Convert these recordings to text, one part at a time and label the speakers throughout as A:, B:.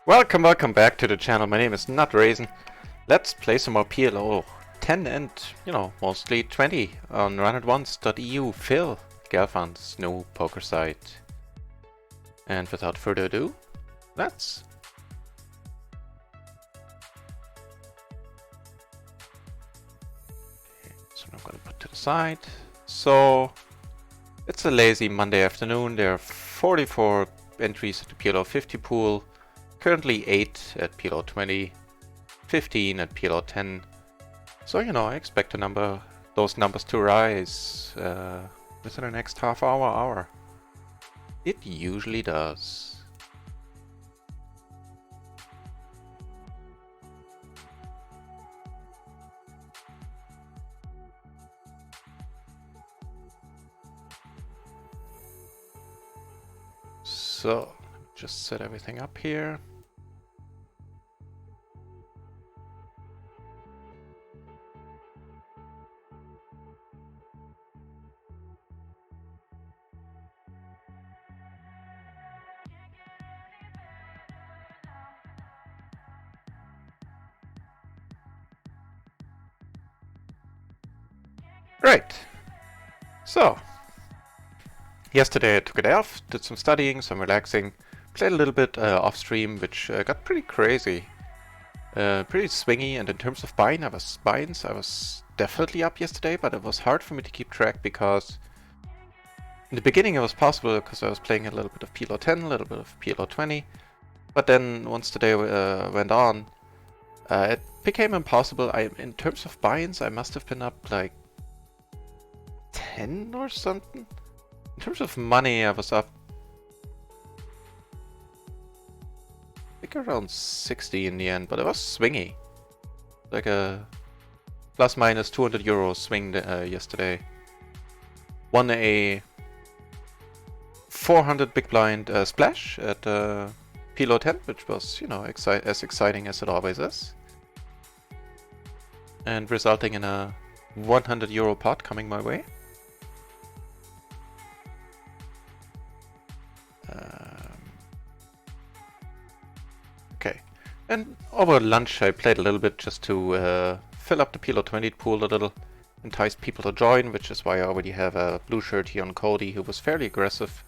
A: Welcome back to the channel. My name is Not Raisin. Let's play some more PLO 10 and, mostly 20 on runatoncE.eu. Phil, Gelfan's new poker site. And without further ado, let's. So I'm going to put to the side. So it's a lazy Monday afternoon. There are 44 entries at the PLO 50 pool. Currently 8 at PLO 20, 15 at PLO 10. So, I expect those numbers to rise within the next half hour. It usually does. So, just set everything up here. Right. So, yesterday I took a day off, did some studying, some relaxing, played a little bit off stream, which got pretty crazy, pretty swingy. And in terms of buying, I was definitely up yesterday, but it was hard for me to keep track because in the beginning it was possible because I was playing a little bit of PLO 10, a little bit of PLO 20, but then once the day went on, it became impossible. In terms of buy-ins, I must have been up like 10 or something. In terms of money, I was up I think around 60 in the end, but it was swingy. Like a plus minus 200 euros swing yesterday. Won a 400 big blind splash at PLO 10, which was, as exciting as it always is. And resulting in a 100 euro pot coming my way. Okay, and over lunch I played a little bit just to fill up the PLO 20 pool a little, entice people to join, which is why I already have a blue shirt here on Cody, who was fairly aggressive.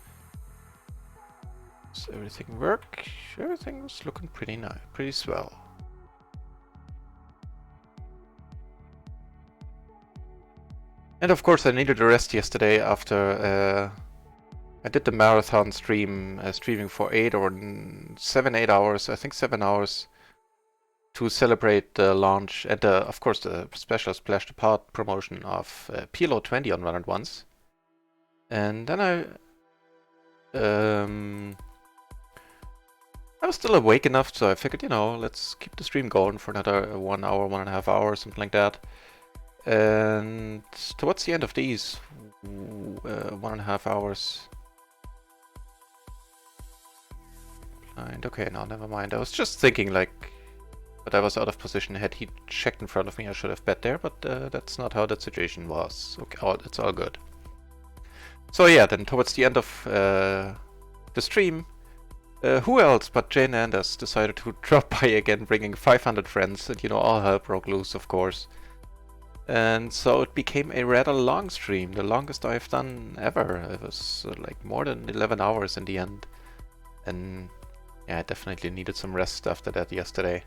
A: Does everything work? Everything was looking pretty nice, pretty swell. And of course I needed a rest yesterday after I did the marathon stream, streaming for 8 hours, I think 7 hours, to celebrate the launch and of course the special Splash the Pot promotion of PLO 20 on Run It Once. And then I was still awake enough, so I figured, let's keep the stream going for another 1 hour, 1.5 hours, something like that. And towards the end of these 1.5 hours, okay, no, never mind. I was just thinking, but I was out of position. Had he checked in front of me, I should have bet there, but that's not how that situation was. Okay, it's all good. So yeah, then towards the end of the stream, who else but Jane Anders decided to drop by again, bringing 500 friends, and all hell broke loose, of course. And so it became a rather long stream, the longest I've done ever. It was like more than 11 hours in the end. And yeah, I definitely needed some rest after that yesterday.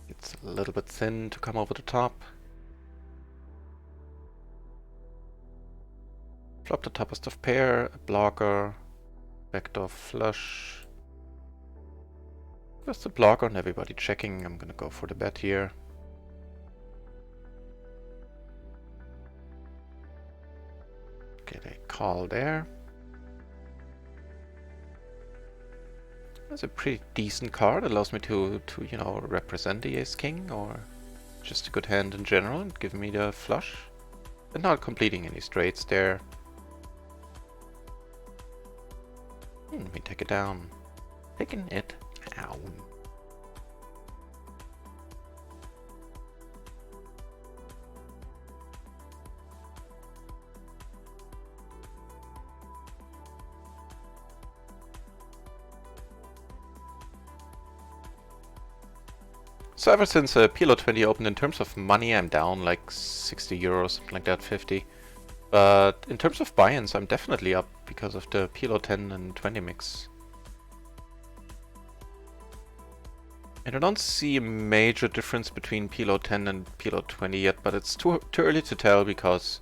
A: It's a little bit thin to come over the top. Flop the topest of pair, a blocker, backdoor flush. With the blocker and everybody checking, I'm gonna go for the bet here. Get a call there. That's a pretty decent card. Allows me to represent the ace-king, or just a good hand in general, and give me the flush. And not completing any straights there. Let me take it down. Taking it down. So ever since PLO 20 opened, in terms of money, I'm down like 60 euros, something like that, 50. But in terms of buy-ins, I'm definitely up because of the PLO 10 and 20 mix. And I don't see a major difference between PLO 10 and PLO 20 yet, but it's too early to tell because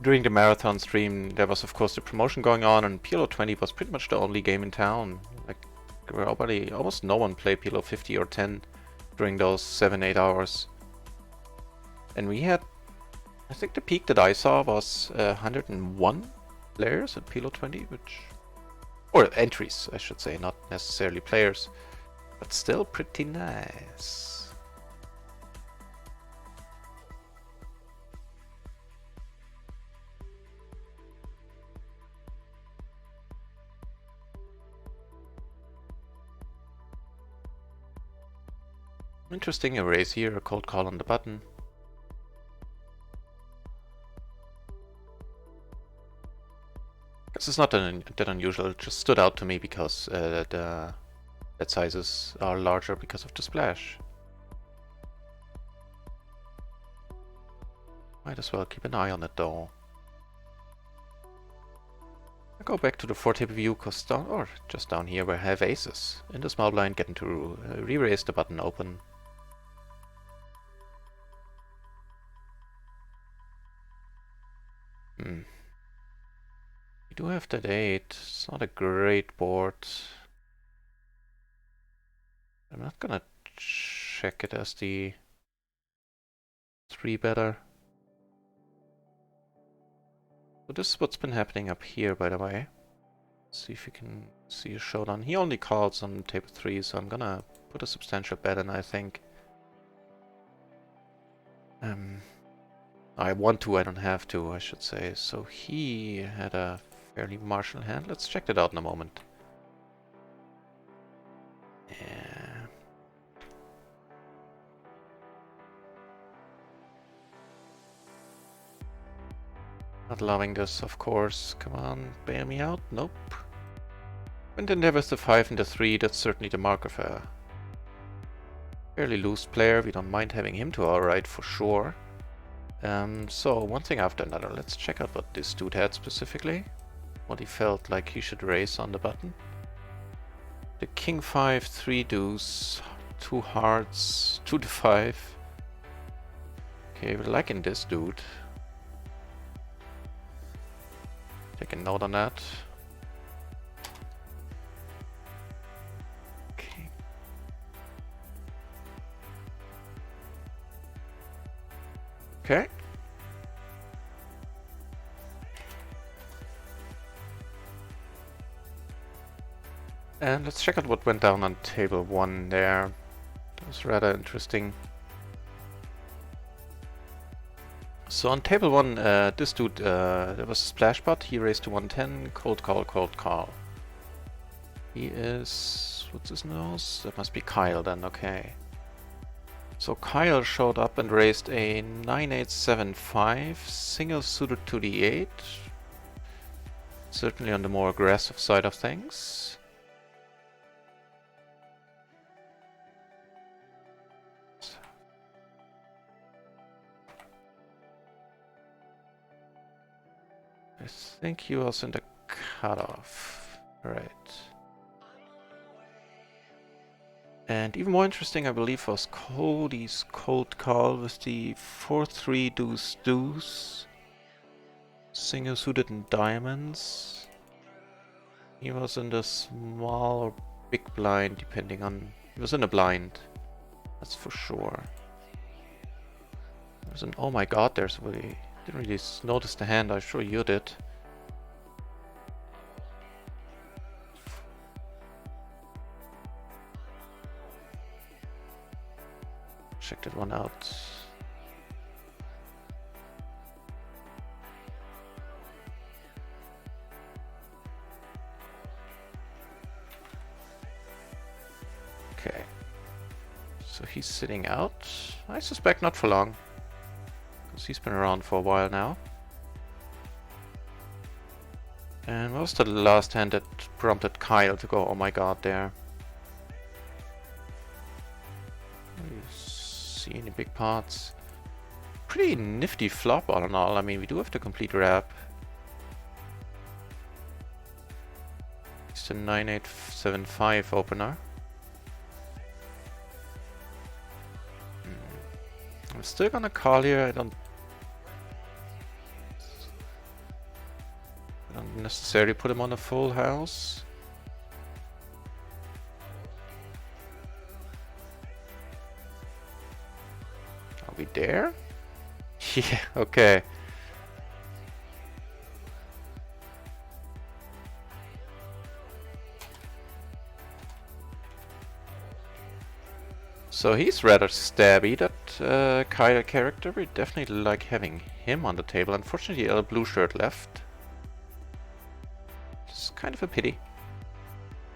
A: during the marathon stream there was of course the promotion going on, and PLO 20 was pretty much the only game in town. Like, almost no one played PLO 50 or 10 during those 7-8 hours. And we had, I think the peak that I saw was 101 players at PLO 20, or entries I should say, not necessarily players. But still pretty nice. Interesting erase here, a cold call on the button. This is not that unusual, it just stood out to me because the bet sizes are larger because of the splash. Might as well keep an eye on it though. I go back to the 4-table view because just down here where I have aces. In the small blind, getting to re-raise the button open. We do have that 8. It's not a great board. I'm not gonna check it as the 3-better. So this is what's been happening up here, by the way. Let's see if you can see a showdown. He only calls on table 3, so I'm gonna put a substantial bet in, I think. I want to, I don't have to, I should say. So he had a fairly marginal hand. Let's check that out in a moment. Yeah. Not loving this, of course. Come on, bail me out. Nope. And then there was the 5 and the 3. That's certainly the mark of a fairly loose player. We don't mind having him to our right for sure. So one thing after another. Let's check out what this dude had specifically. What he felt like he should raise on the button. The king 5, 3 deuce, 2 hearts, 2 to 5. Okay, we're liking this dude. Take a note on that. Okay. Okay. And let's check out what went down on table 1 there. That was rather interesting. So on table 1, this dude, there was a splash pot. He raised to 110, cold call, cold call. He is, what's his nose? That must be Kyle then, okay. So Kyle showed up and raised a 9875, single suited to the 8. Certainly on the more aggressive side of things. I think he was in the cutoff. Right. And even more interesting, I believe, was Cody's cold call with the 4-3 deuce deuce. Single suited in diamonds. He was in the small or big blind, depending on... He was in a blind. That's for sure. There's an... Oh my god, there's really... Didn't really notice the hand, I'm sure you did. Check that one out. Okay. So he's sitting out. I suspect not for long. Because he's been around for a while now. And what was the last hand that prompted Kyle to go, oh my god, there? see any big pots. Pretty nifty flop all in all. I mean, we do have the complete wrap. It's a 9875 opener. I'm still gonna call here. I don't necessarily put him on a full house. Are we there? Yeah, okay. So he's rather stabby, that Kyle character. We definitely like having him on the table. Unfortunately, a blue shirt left. It's kind of a pity,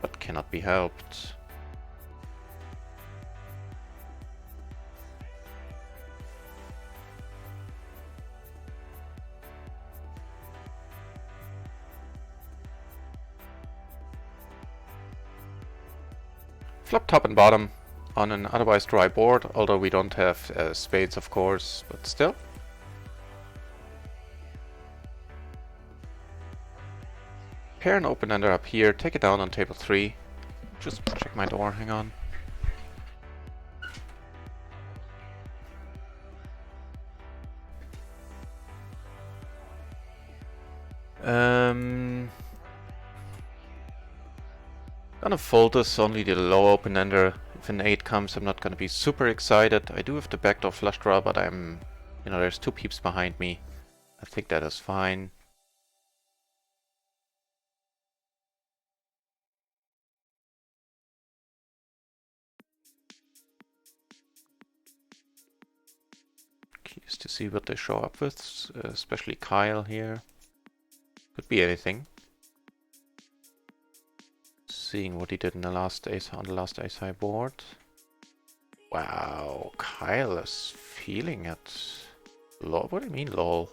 A: but cannot be helped. Flop top and bottom on an otherwise dry board, although we don't have spades, of course, but still. Pair an open-ender up here, take it down on table 3. Just check my door, hang on. Gonna fold this, only the low open-ender. If an 8 comes, I'm not gonna be super excited. I do have the backdoor flush draw, but I'm... You know, there's 2 peeps behind me. I think that is fine. Curious to see what they show up with, especially Kyle here. Could be anything. Seeing what he did in the last ace on the last ace high board. Wow, Kyle is feeling it. Lol, what do you mean, lol?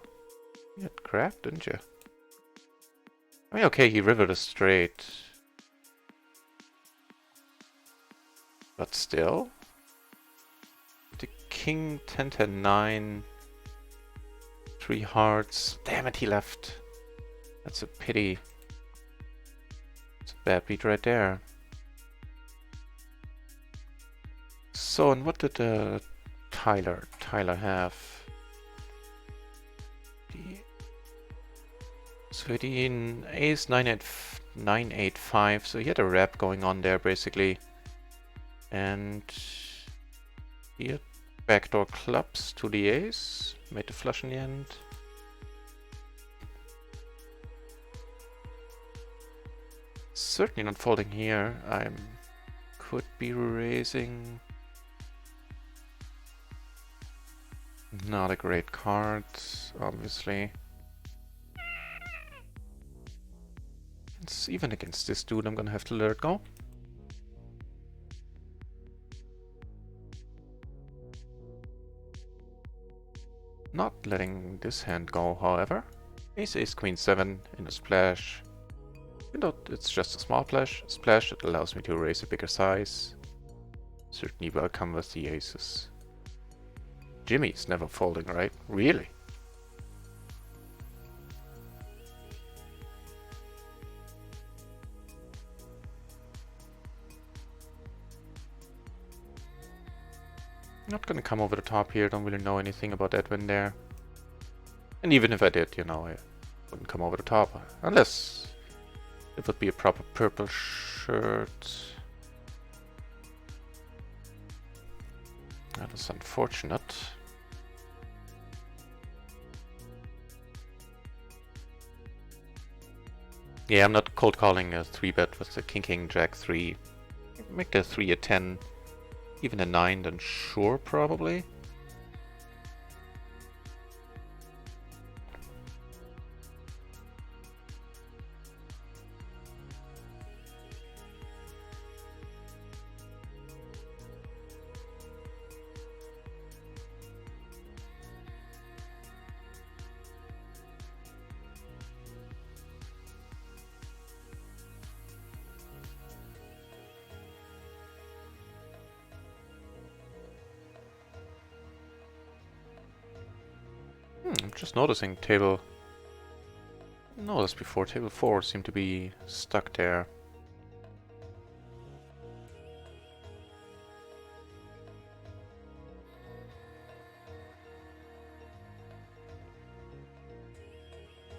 A: You had crap, didn't you? I mean, okay, he rivered a straight. But still? The king, 10, 10, 9. 3 hearts. Damn it, he left. That's a pity. It's a bad beat right there. So, and what did Tyler have? So he had an ace 985, so he had a wrap going on there basically. And he had backdoor clubs to the ace, made the flush in the end. Certainly not folding here. I could be raising. Not a great card, obviously. It's even against this dude, I'm gonna have to let it go. Not letting this hand go, however. Ace, ace, queen, 7 in a splash. Even though it's just a small splash, it allows me to raise a bigger size. Certainly welcome with the aces. Jimmy's never folding, right? Really? Not gonna come over the top here, don't really know anything about Edwin there. And even if I did, you know, I wouldn't come over the top. Unless it would be a proper purple shirt. That is unfortunate. Yeah, I'm not cold calling a 3-bet with the king, king, jack 3. Make the 3 a 10. Even a 9, then sure, probably. I'm just noticing table... Noticed before, table 4 seemed to be stuck there.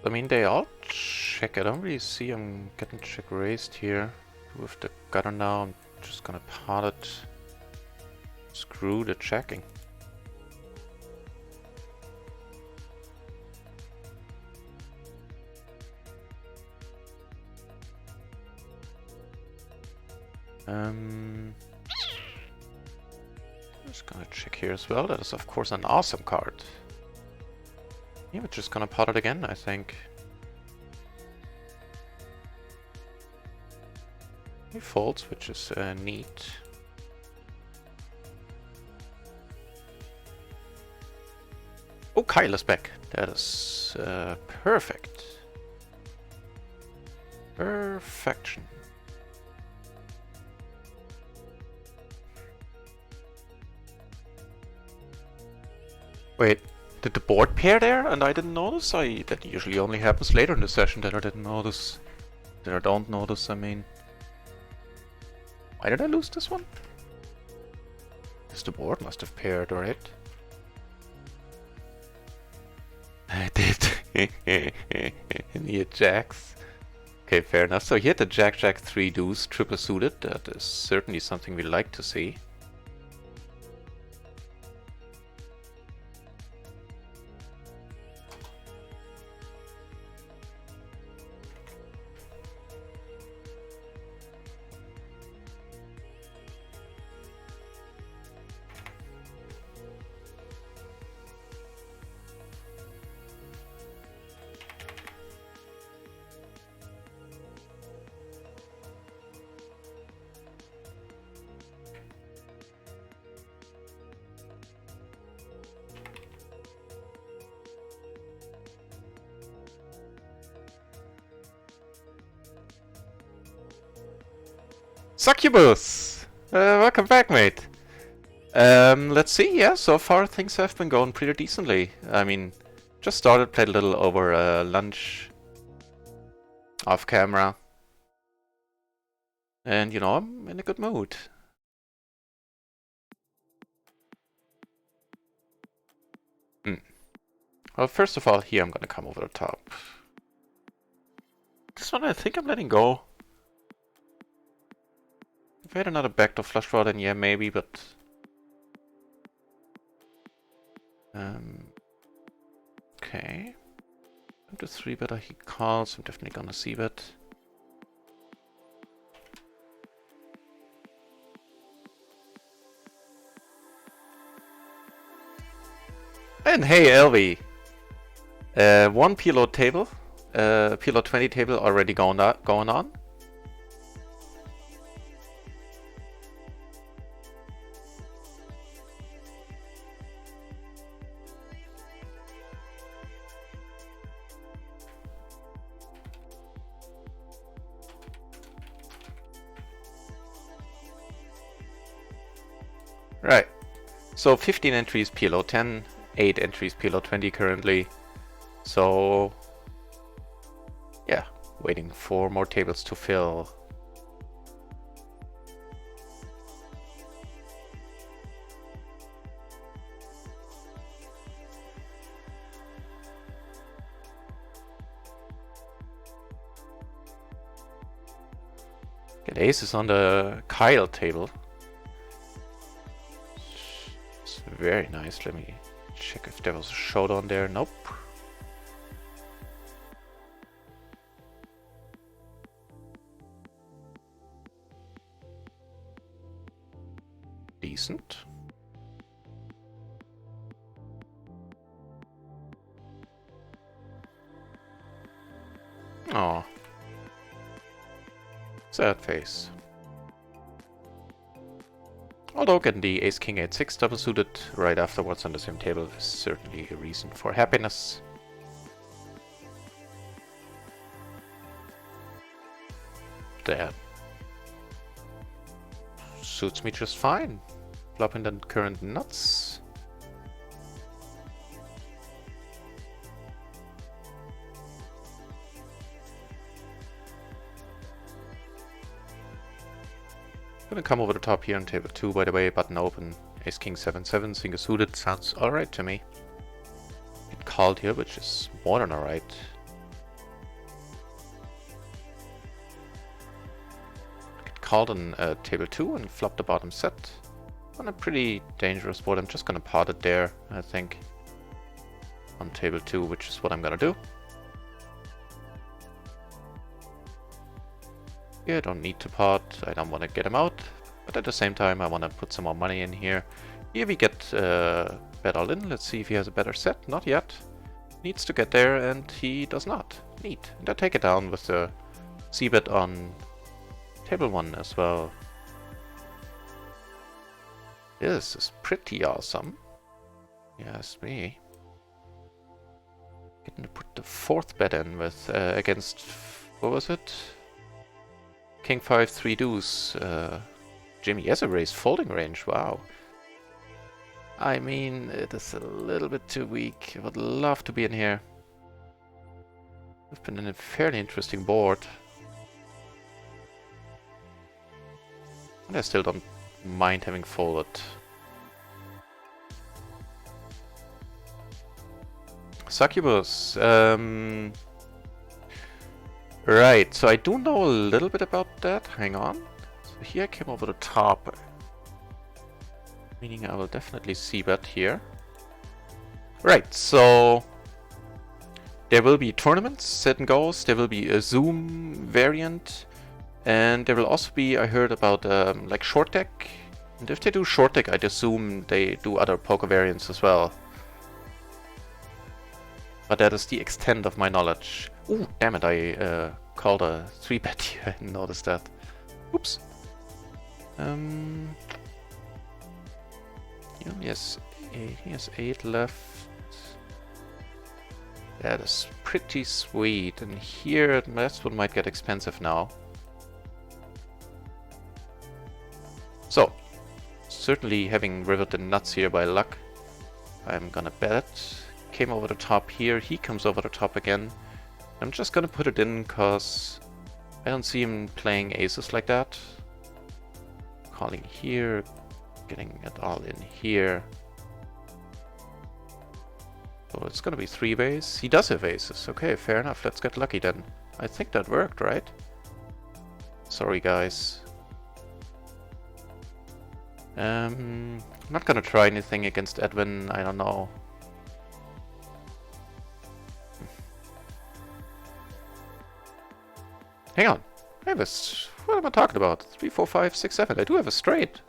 A: I mean, they all check. I don't really see them getting check raised here. With the gutter now, I'm just gonna pot it. Screw the checking. Just gonna check here as well. That is of course an awesome card. Yeah, we're just gonna pot it again, I think. He folds, which is neat. Oh, Kyle is back. That is perfect. Perfection. Wait, did the board pair there and I didn't notice? That usually only happens later in the session that I didn't notice. That I don't notice, I mean. Why did I lose this one? Because the board must have paired, right? I did. And he had jacks. Okay, fair enough. So he had the jack, 3 deuce, triple suited. That is certainly something we like to see. Succubus! Welcome back, mate. Let's see, yeah, so far things have been going pretty decently. I mean, just started, played a little over lunch, off camera. And, you know, I'm in a good mood. Well, first of all, here I'm gonna come over the top. This one I think I'm letting go. If I had another backdoor flush draw, then yeah, maybe, but... Okay. Into 3-better, he calls, I'm definitely gonna see bet. And hey, LV! One PLO table, PLO 20 table already going on. Right, so 15 entries PLO 10, 8 entries PLO 20 currently. So, yeah, waiting for more tables to fill. Get aces on the Kyle table. It's very nice. Let me check if there was a showdown there. Nope. Decent. Oh. Sad face. Although getting the ace king 8-6 double suited right afterwards on the same table is certainly a reason for happiness. That suits me just fine. Flopping the current nuts. Gonna come over the top here on table 2, by the way, button open, ace king 7-7, single suited, sounds alright to me. Get called here, which is more than alright. Get called on table 2 and flop the bottom set. On a pretty dangerous board, I'm just gonna pot it there, I think. On table 2, which is what I'm gonna do. Yeah, I don't need to pot, I don't want to get him out, but at the same time I want to put some more money in here. Here we get bet all in, let's see if he has a better set, not yet. Needs to get there and he does not. Neat. And I take it down with the c-bet on table 1 as well. This is pretty awesome. Yes, me. Getting to put the 4th bet in with against, what was it? King 5, 3 deuce. Jimmy has a raise folding range, wow. I mean, it is a little bit too weak. I would love to be in here. We've been in a fairly interesting board. And I still don't mind having folded. Succubus. Right, so I do know a little bit about that. Hang on. So here I came over the top. Meaning I will definitely c-bet here. Right, so there will be tournaments, set and goes. There will be a Zoom variant. And there will also be, I heard about like short deck. And if they do short deck, I'd assume they do other poker variants as well. But that is the extent of my knowledge. Ooh, damn it, I called a 3-bet here, I didn't notice that. Oops. He has 8 left. That is pretty sweet. And here, that's what might get expensive now. So, certainly having rivered the nuts here by luck, I'm gonna bet. Came over the top here, he comes over the top again. I'm just gonna put it in because I don't see him playing aces like that. Calling here, getting it all in here. So it's gonna be 3 ways. He does have aces. Okay, fair enough. Let's get lucky then. I think that worked, right? Sorry, guys. I'm not gonna try anything against Edwin. I don't know. Hang on. I have a... What am I talking about? 3, 4, 5, 6, 7. I do have a straight.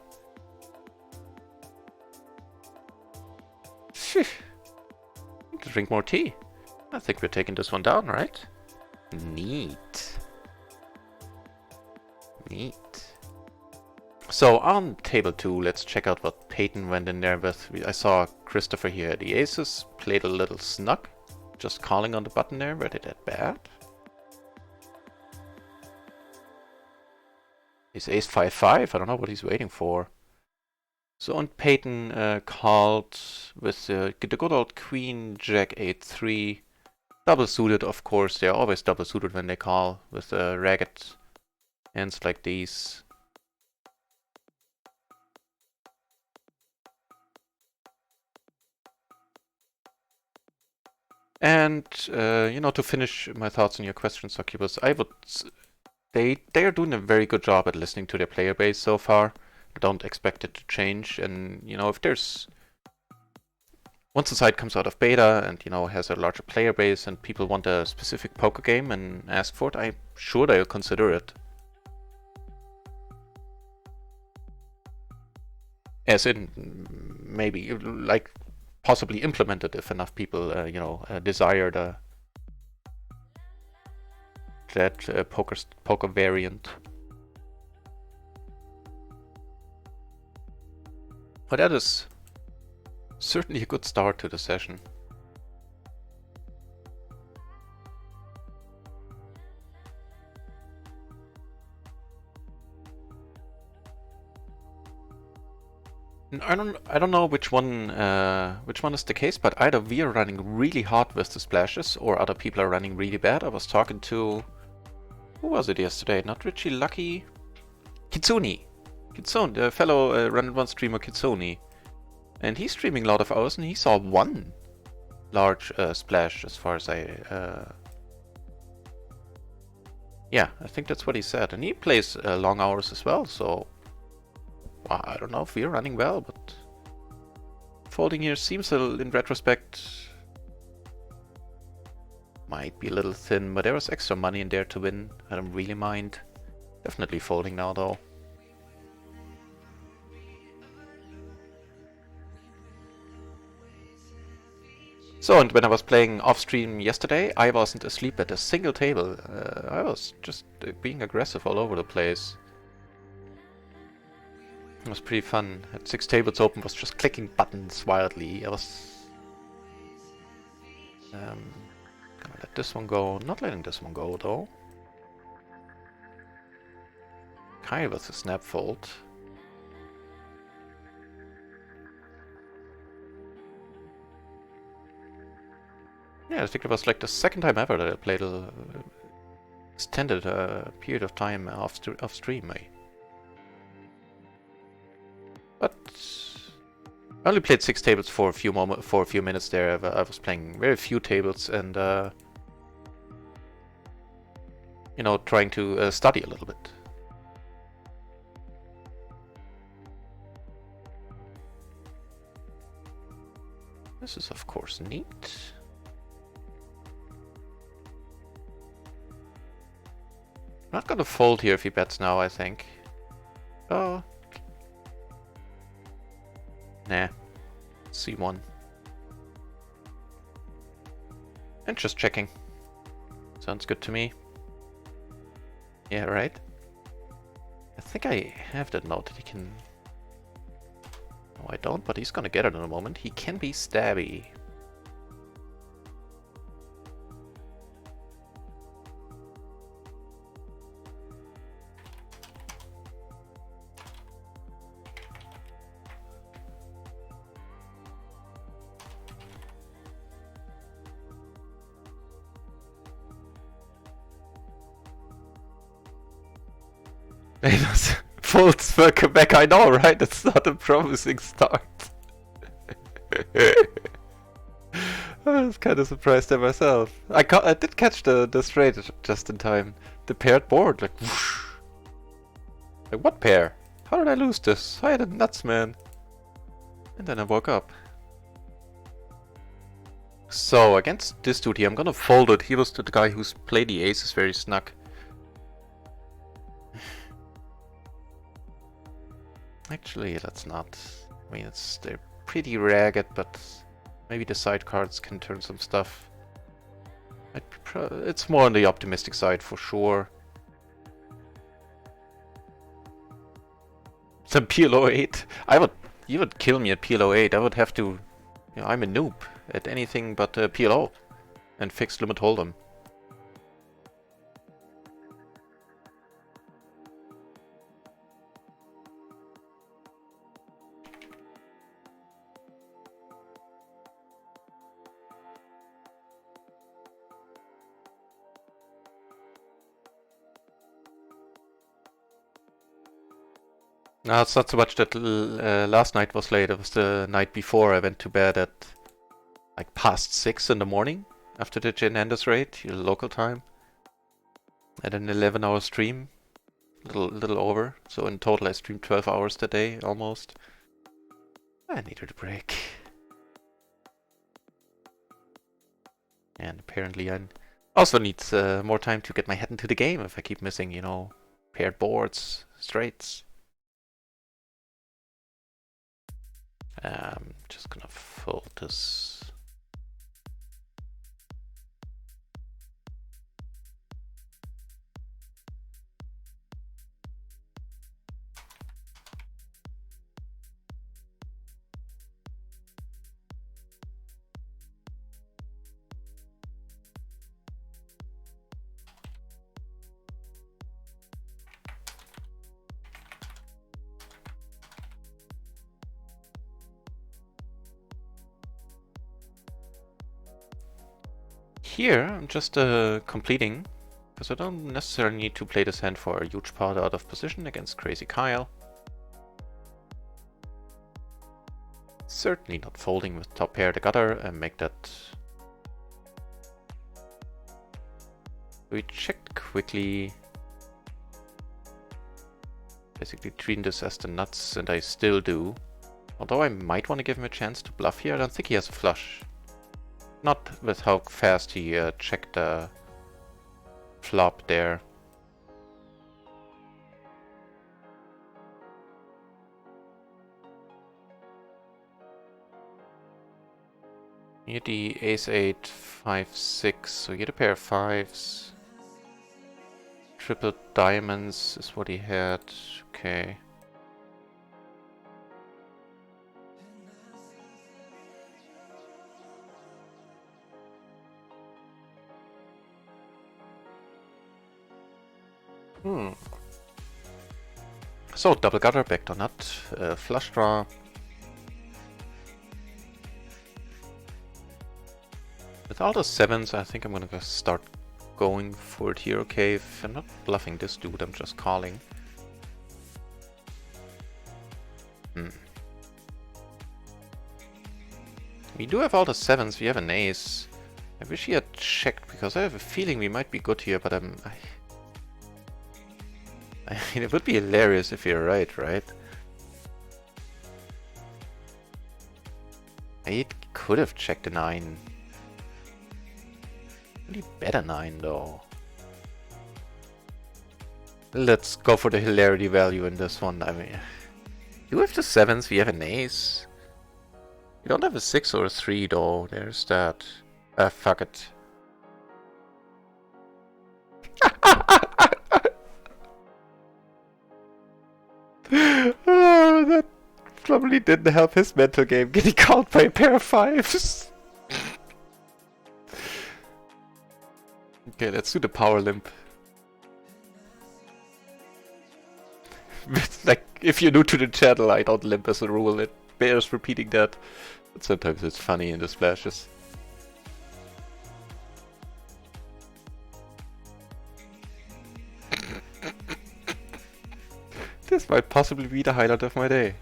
A: Phew. Need to drink more tea. I think we're taking this one down, right? Neat. Neat. So on table 2, let's check out what Peyton went in there with. I saw Christopher here at the aces. Played a little snug. Just calling on the button there. Were they that bad? He's ace 5-5. I don't know what he's waiting for. So on Peyton called with the good old queen jack 8-3. Double suited, of course. They're always double suited when they call with ragged hands like these. And you know, to finish my thoughts on your question, Succubus, I would. They are doing a very good job at listening to their player base so far. I don't expect it to change, and you know, if there's once the site comes out of beta and you know has a larger player base and people want a specific poker game and ask for it, I'm sure they'll consider it. As in, maybe like possibly implement it if enough people, you know, desire that poker variant. But that is certainly a good start to the session. I don't know which one is the case, but either we are running really hot with the splashes or other people are running really bad. I was talking to, who was it yesterday? Not Richie, Lucky, Kitsune. Kitsune, the fellow Run and One streamer Kitsune. And he's streaming a lot of hours and he saw one large splash as far as yeah, I think that's what he said. And he plays long hours as well, so I don't know if we're running well, but folding here seems in retrospect might be a little thin, but there was extra money in there to win. I don't really mind. Definitely folding now though. So, and when I was playing off-stream yesterday, I wasn't asleep at a single table. I was just being aggressive all over the place. It was pretty fun. Had 6 tables open, was just clicking buttons wildly. I was... gonna let this one go. Not letting this one go, though. Kyle with a snap fold. Yeah, I think it was like the second time ever that I played a extended period of time off stream. But I only played 6 tables for a few minutes there. I was playing very few tables and you know, trying to study a little bit. This is of course neat. I'm not gonna fold here if he bets now, I think. Oh. Nah. C1. And just checking. Sounds good to me. Yeah, right? I think I have that note that he can... No, I don't, but he's gonna get it in a moment. He can be stabby. Folds for Quebec, I know, right? That's not a promising start. I was kind of surprised at myself. I did catch the straight just in time. The paired board, like whoosh. Like what pair? How did I lose this? I had it nuts, man. And then I woke up. So against this dude here, I'm gonna fold it. He was the guy who's played the aces very snug. Actually, that's not. I mean, they're pretty ragged, but maybe the side cards can turn some stuff. It's more on the optimistic side for sure. Some PLO 8. You would kill me at PLO 8. I would have to. You know, I'm a noob at anything but PLO and fixed limit hold'em. No, it's not so much that last night was late. It was the night before. I went to bed at like past 6 in the morning after the Jen Anders raid, local time. At an 11-hour stream, little over. So in total, I streamed 12 hours that day almost. I needed a break. And apparently, I also need more time to get my head into the game if I keep missing, you know, paired boards, straights. Just gonna fold this. Here, I'm just completing, because I don't necessarily need to play this hand for a huge part out of position against Crazy Kyle. certainly not folding with top pair the gutter and make that. We checked quickly. Basically treating this as the nuts, and I still do. Although I might want to give him a chance to bluff here. I don't think he has a flush. Not with how fast he checked the flop there. You get the ace-8, 5-6, so you get a pair of fives. Triple diamonds is what he had. Okay. So, double gutter, backdoor nut, flush draw. With all the sevens, I think I'm gonna go start going for it here. Okay, if I'm not bluffing this dude, I'm just calling. We do have all the sevens, we have an ace. I wish he had checked, because I have a feeling we might be good here, but I mean, it would be hilarious if you're right, right? I could have checked a 9. Really bet a 9 though. Let's go for the hilarity value in this one. I mean, you have the sevens, we have an ace. We don't have a 6 or a 3 though, there's that. Fuck it. Oh, that probably didn't help his mental game, getting called by a pair of fives. Okay, let's do the power limp. Like, if you're new to the channel, I don't limp as a rule, it bears repeating that. But sometimes it's funny in the splashes. This might possibly be the highlight of my day.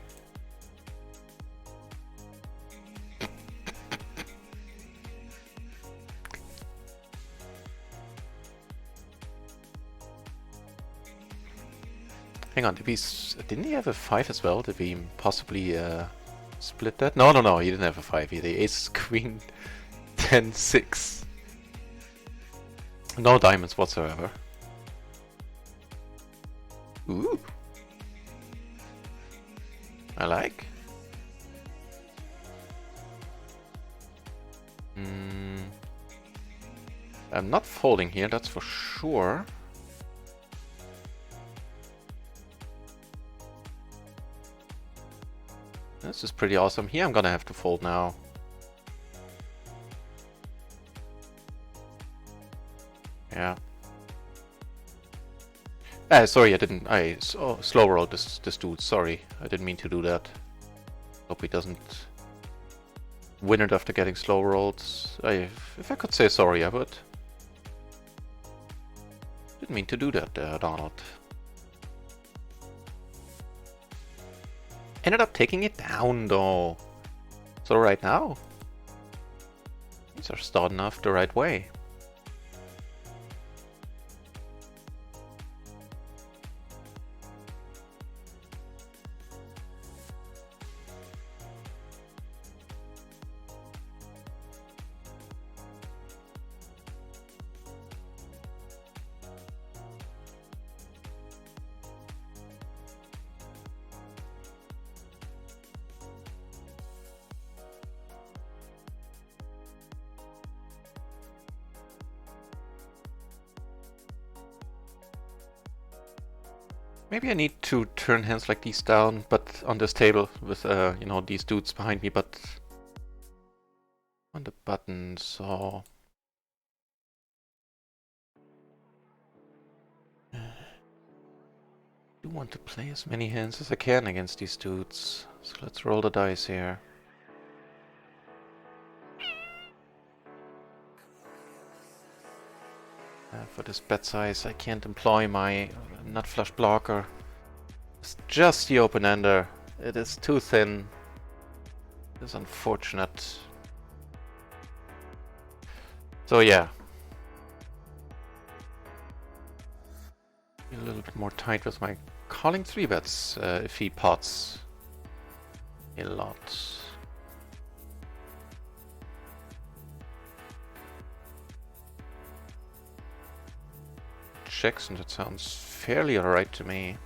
A: Hang on, didn't he have a 5 as well? Did we possibly split that? No, he didn't have a 5 either. Ace, queen, 10, 6. No diamonds whatsoever. Ooh. I like. I'm not folding here, that's for sure. This is pretty awesome. Here I'm gonna have to fold now. Yeah. Sorry, I didn't. I slow rolled this dude. Sorry, I didn't mean to do that. Hope he doesn't win it after getting slow rolled. If I could say sorry, I would. Didn't mean to do that, Donald. Ended up taking it down though. So right now, things are starting off the right way. Maybe I need to turn hands like these down, but on this table with, you know, these dudes behind me, but on the button, so... I do want to play as many hands as I can against these dudes, so let's roll the dice here. For this bet size, I can't employ my nut flush blocker. It's just the open ender. It is too thin. It's unfortunate. So yeah. Be a little bit more tight with my calling 3-bets if he pots a lot. Checks, and that sounds fairly alright to me.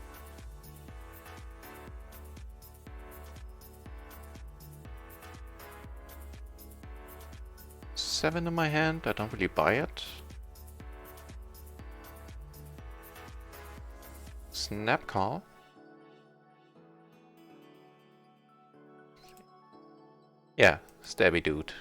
A: Seven in my hand, I don't really buy it. Snap call. Yeah, stabby dude.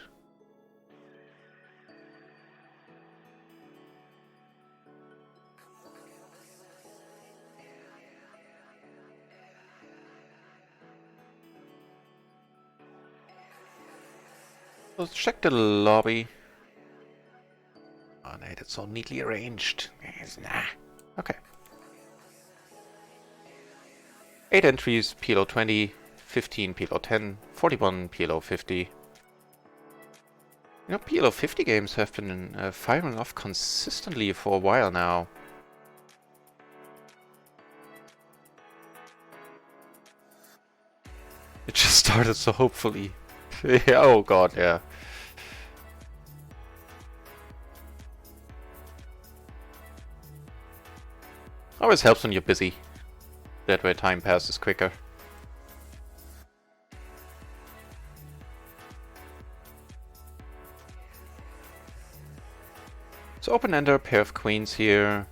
A: Let's check the lobby. Oh no, that's so neatly arranged. Nah. Okay. 8 entries, PLO 20, 15 PLO 10, 41 PLO 50. You know, PLO 50 games have been firing off consistently for a while now. It just started so hopefully. Yeah, oh god, yeah. Always helps when you're busy. That way time passes quicker. So open-ender, pair of queens here.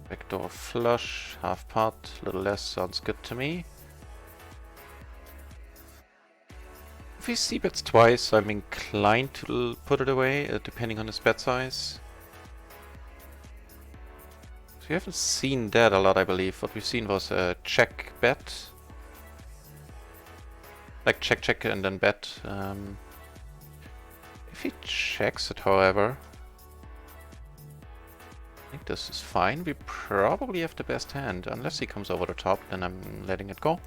A: Backdoor flush, half pot, a little less, sounds good to me. If he c-bets twice, I'm inclined to put it away, depending on his bet size. So we haven't seen that a lot, I believe. What we've seen was a check bet. Like check, check, and then bet. If he checks it, however, I think this is fine. We probably have the best hand. Unless he comes over the top, then I'm letting it go.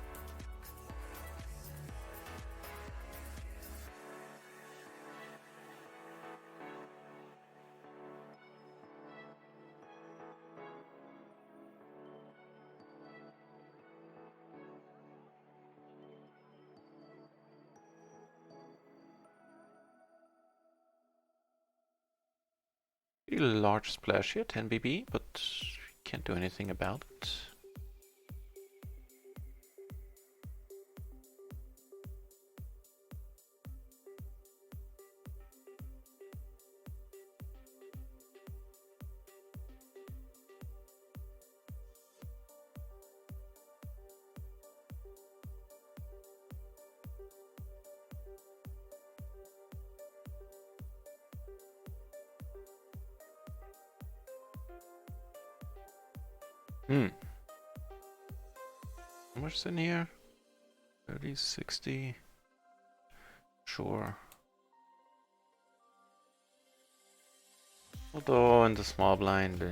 A: Large splash here, 10 BB, but can't do anything about it. How much is in here? 30, 60. Sure. Although in the small blind,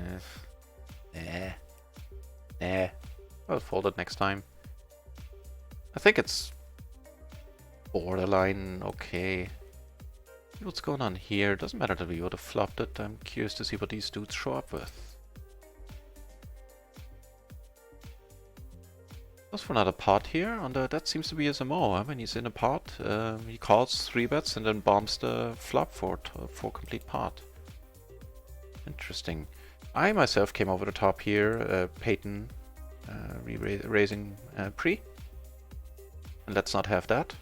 A: nah. I'll fold it next time. I think it's borderline okay. See what's going on here. Doesn't matter that we would have flopped it. I'm curious to see what these dudes show up with. Goes for another pot here, and that seems to be his MO. When he's in a pot, he calls 3-bets and then bombs the flop for complete pot. Interesting. I myself came over the top here, Peyton raising pre. And let's not have that.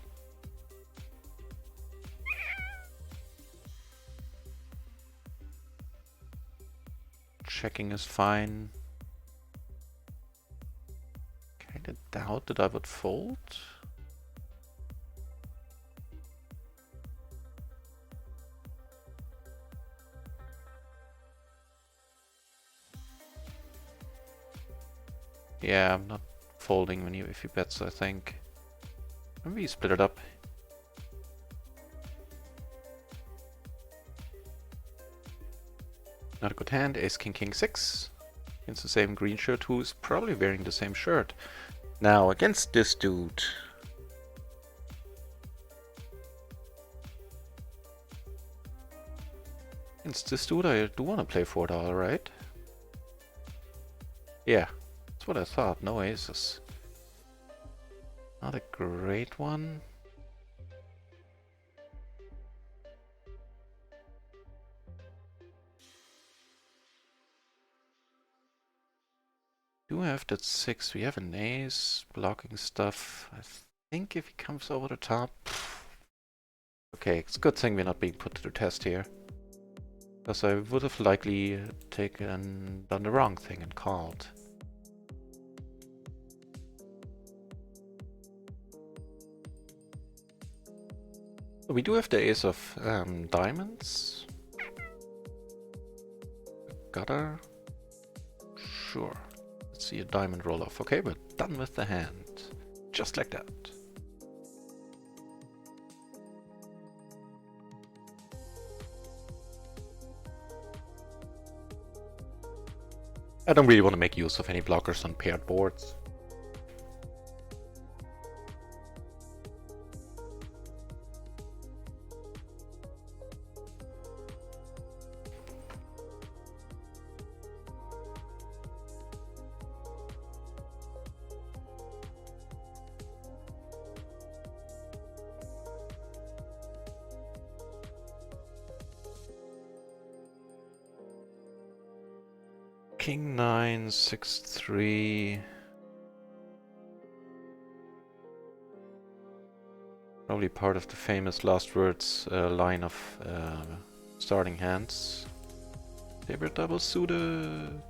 A: Checking is fine. Kinda doubt that I would fold. Yeah, I'm not folding when if he bets, I think. Maybe split it up. Not a good hand. Ace, king, king, 6. Against the same green shirt, who's probably wearing the same shirt. Now, against this dude. Against this dude, I do want to play $4, right? Yeah, that's what I thought. No aces. Not a great one. Do have that 6. We have an ace blocking stuff. I think if he comes over the top. Okay, it's a good thing we're not being put to the test here. Because I would have likely done the wrong thing and called. We do have the ace of diamonds. Gutter. Sure. Let's see a diamond roll off. Okay, we're done with the hand. Just like that. I don't really want to make use of any blockers on paired boards. King 9, 6, 3. Probably part of the famous last words line of starting hands. They were double suited.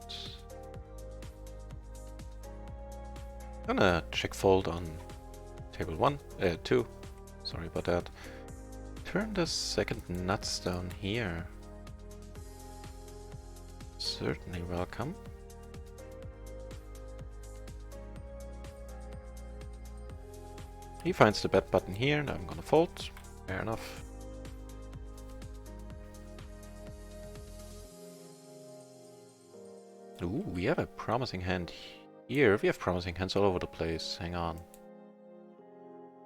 A: Gonna check fold on table 2. Sorry about that. Turn the second nuts down here. Certainly welcome. He finds the bet button here and I'm gonna fold. Fair enough. Ooh, we have a promising hand here. We have promising hands all over the place. Hang on.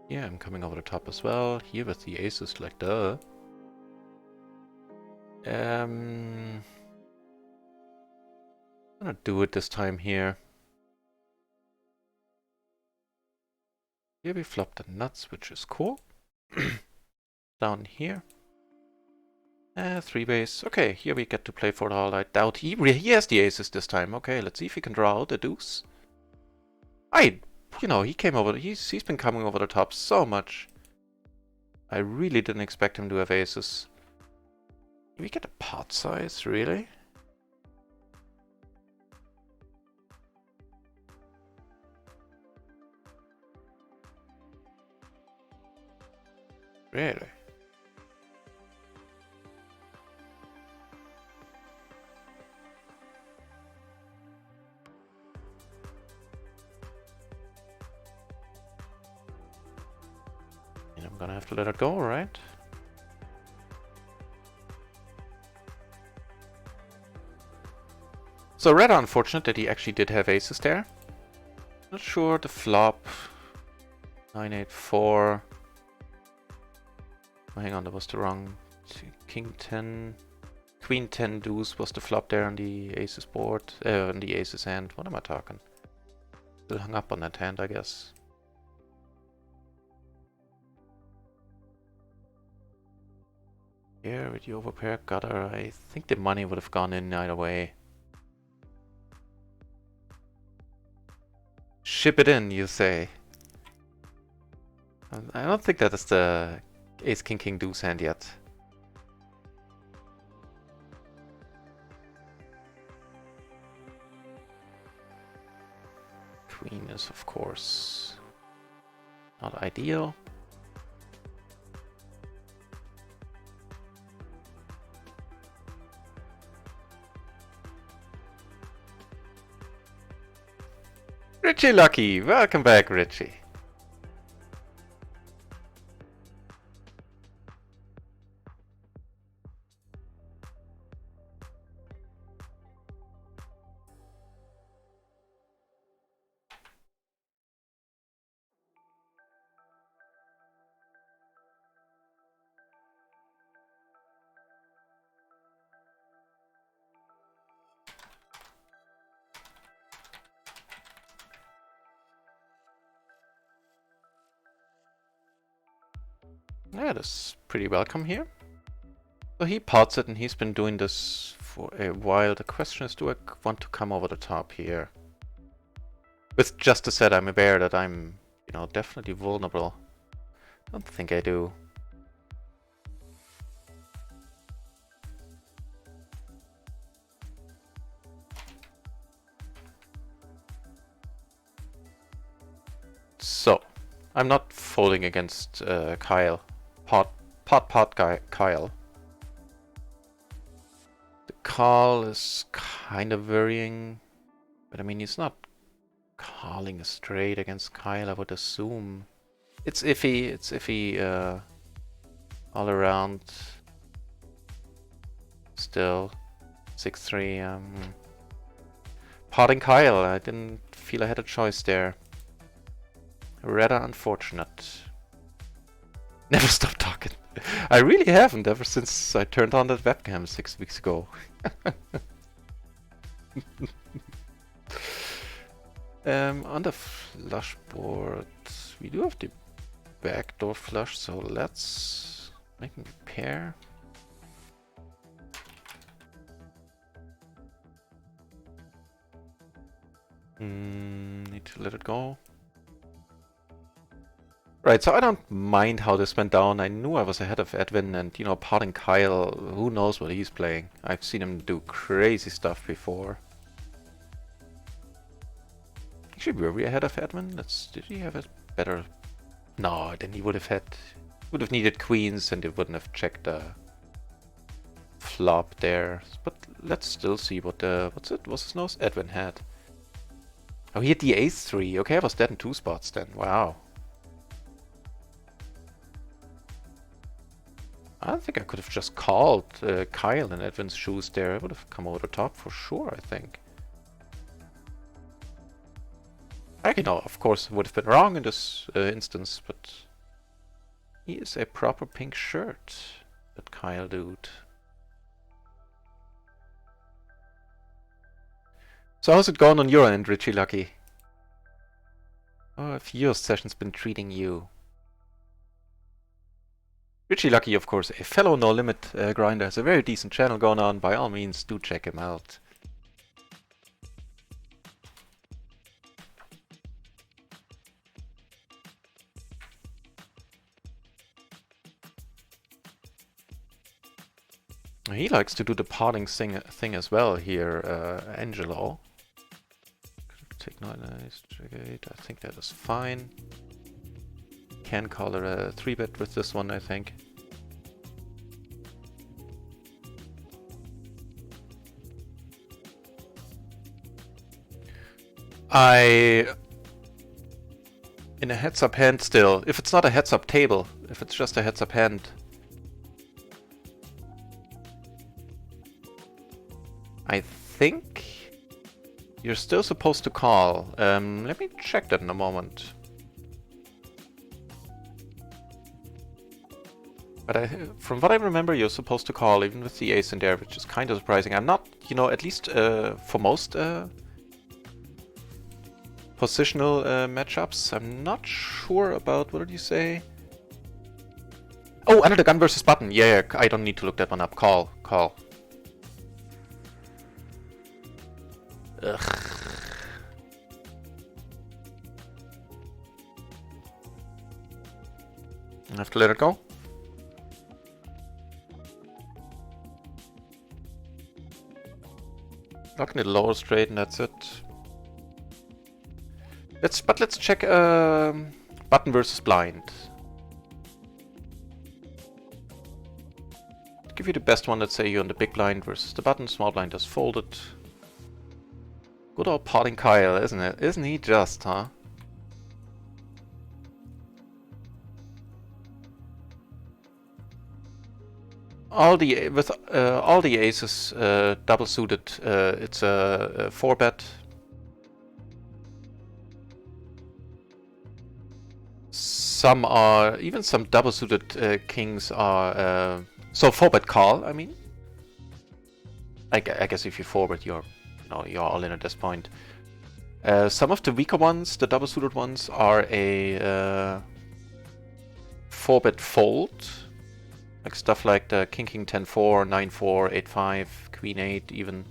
A: Yeah, I'm coming over the top as well. Here with the aces, like duh. I'm gonna do it this time here. Here we flop the nuts, which is cool. Down here. 3 base. Okay, here we get to play for all. I doubt he has the aces this time. Okay, let's see if he can draw out a deuce. He came over. He's been coming over the top so much. I really didn't expect him to have aces. Can we get a pot size, really? Really? And I'm gonna have to let it go, right? So rather unfortunate that he actually did have aces there. Not sure the flop. 9-8-4. Oh, hang on, that was the wrong. King 10. Queen 10 deuce was the flop there on the aces board. On the aces hand. What am I talking? Still hung up on that hand, I guess. Here with the overpair gutter, I think the money would have gone in either way. Ship it in, you say. I don't think that is the ace king king deuce hand yet. Queen is of course not ideal. Richie Lucky, welcome back, Richie. That is pretty welcome here. So he pots it, and he's been doing this for a while. The question is, do I want to come over the top here? With just the set, I'm aware that I'm, you know, definitely vulnerable. I don't think I do. So, I'm not folding against Kyle. Pot guy Kyle. The call is kind of worrying, but I mean, he's not calling a straight against Kyle, I would assume. It's iffy, all around. Still, 6-3, potting Kyle, I didn't feel I had a choice there. Rather unfortunate. Never stop talking. I really haven't ever since I turned on that webcam 6 weeks ago. On the flush board, we do have the backdoor flush, so let's make a pair. Need to let it go. Right, so I don't mind how this went down. I knew I was ahead of Edwin, and, you know, potting Kyle, who knows what he's playing. I've seen him do crazy stuff before. Actually, were we ahead of Edwin? Did he have a better... No, then he would have needed queens, and it wouldn't have checked the flop there. But let's still see what the... What's his nose? Edwin had. Oh, he had the ace-3. Okay, I was dead in 2 spots then. Wow. I think I could have just called Kyle in Edwin's shoes there. I would have come over the top for sure, I think. I know, of course, would have been wrong in this instance, but he is a proper pink shirt, that Kyle dude. So how's it going on your end, Richie Lucky? How have your sessions been treating you? Richie Lucky, of course, a fellow No Limit grinder, has a very decent channel going on. By all means, do check him out. He likes to do the potting thing as well here, Angelo. Take 9, nice, check 8. I think that is fine. Can call her a 3-bet with this one, I think. In a heads-up hand still, if it's not a heads-up table, if it's just a heads-up hand. I think you're still supposed to call. Let me check that in a moment. But from what I remember, you're supposed to call even with the ace in there, which is kind of surprising. I'm not, you know, at least for most positional matchups, I'm not sure about, what did you say? Oh, under the gun versus button. Yeah, I don't need to look that one up. Call. Ugh. I have to let it go. Locking it lower straight, and that's it. Let's check button versus blind. Give you the best one. Let's say you're on the big blind versus the button. Small blind is folded. Good old potting Kyle, isn't it? Isn't he just, huh? All the aces double suited, it's a 4-bet. Some are, even some double suited kings are, so 4-bet call, I mean. I guess if you 4-bet, you're all in at this point. Some of the weaker ones, the double suited ones, are a 4-bet fold. Like stuff like the King King 10-4, 9-4, 8-5, Queen 8 even.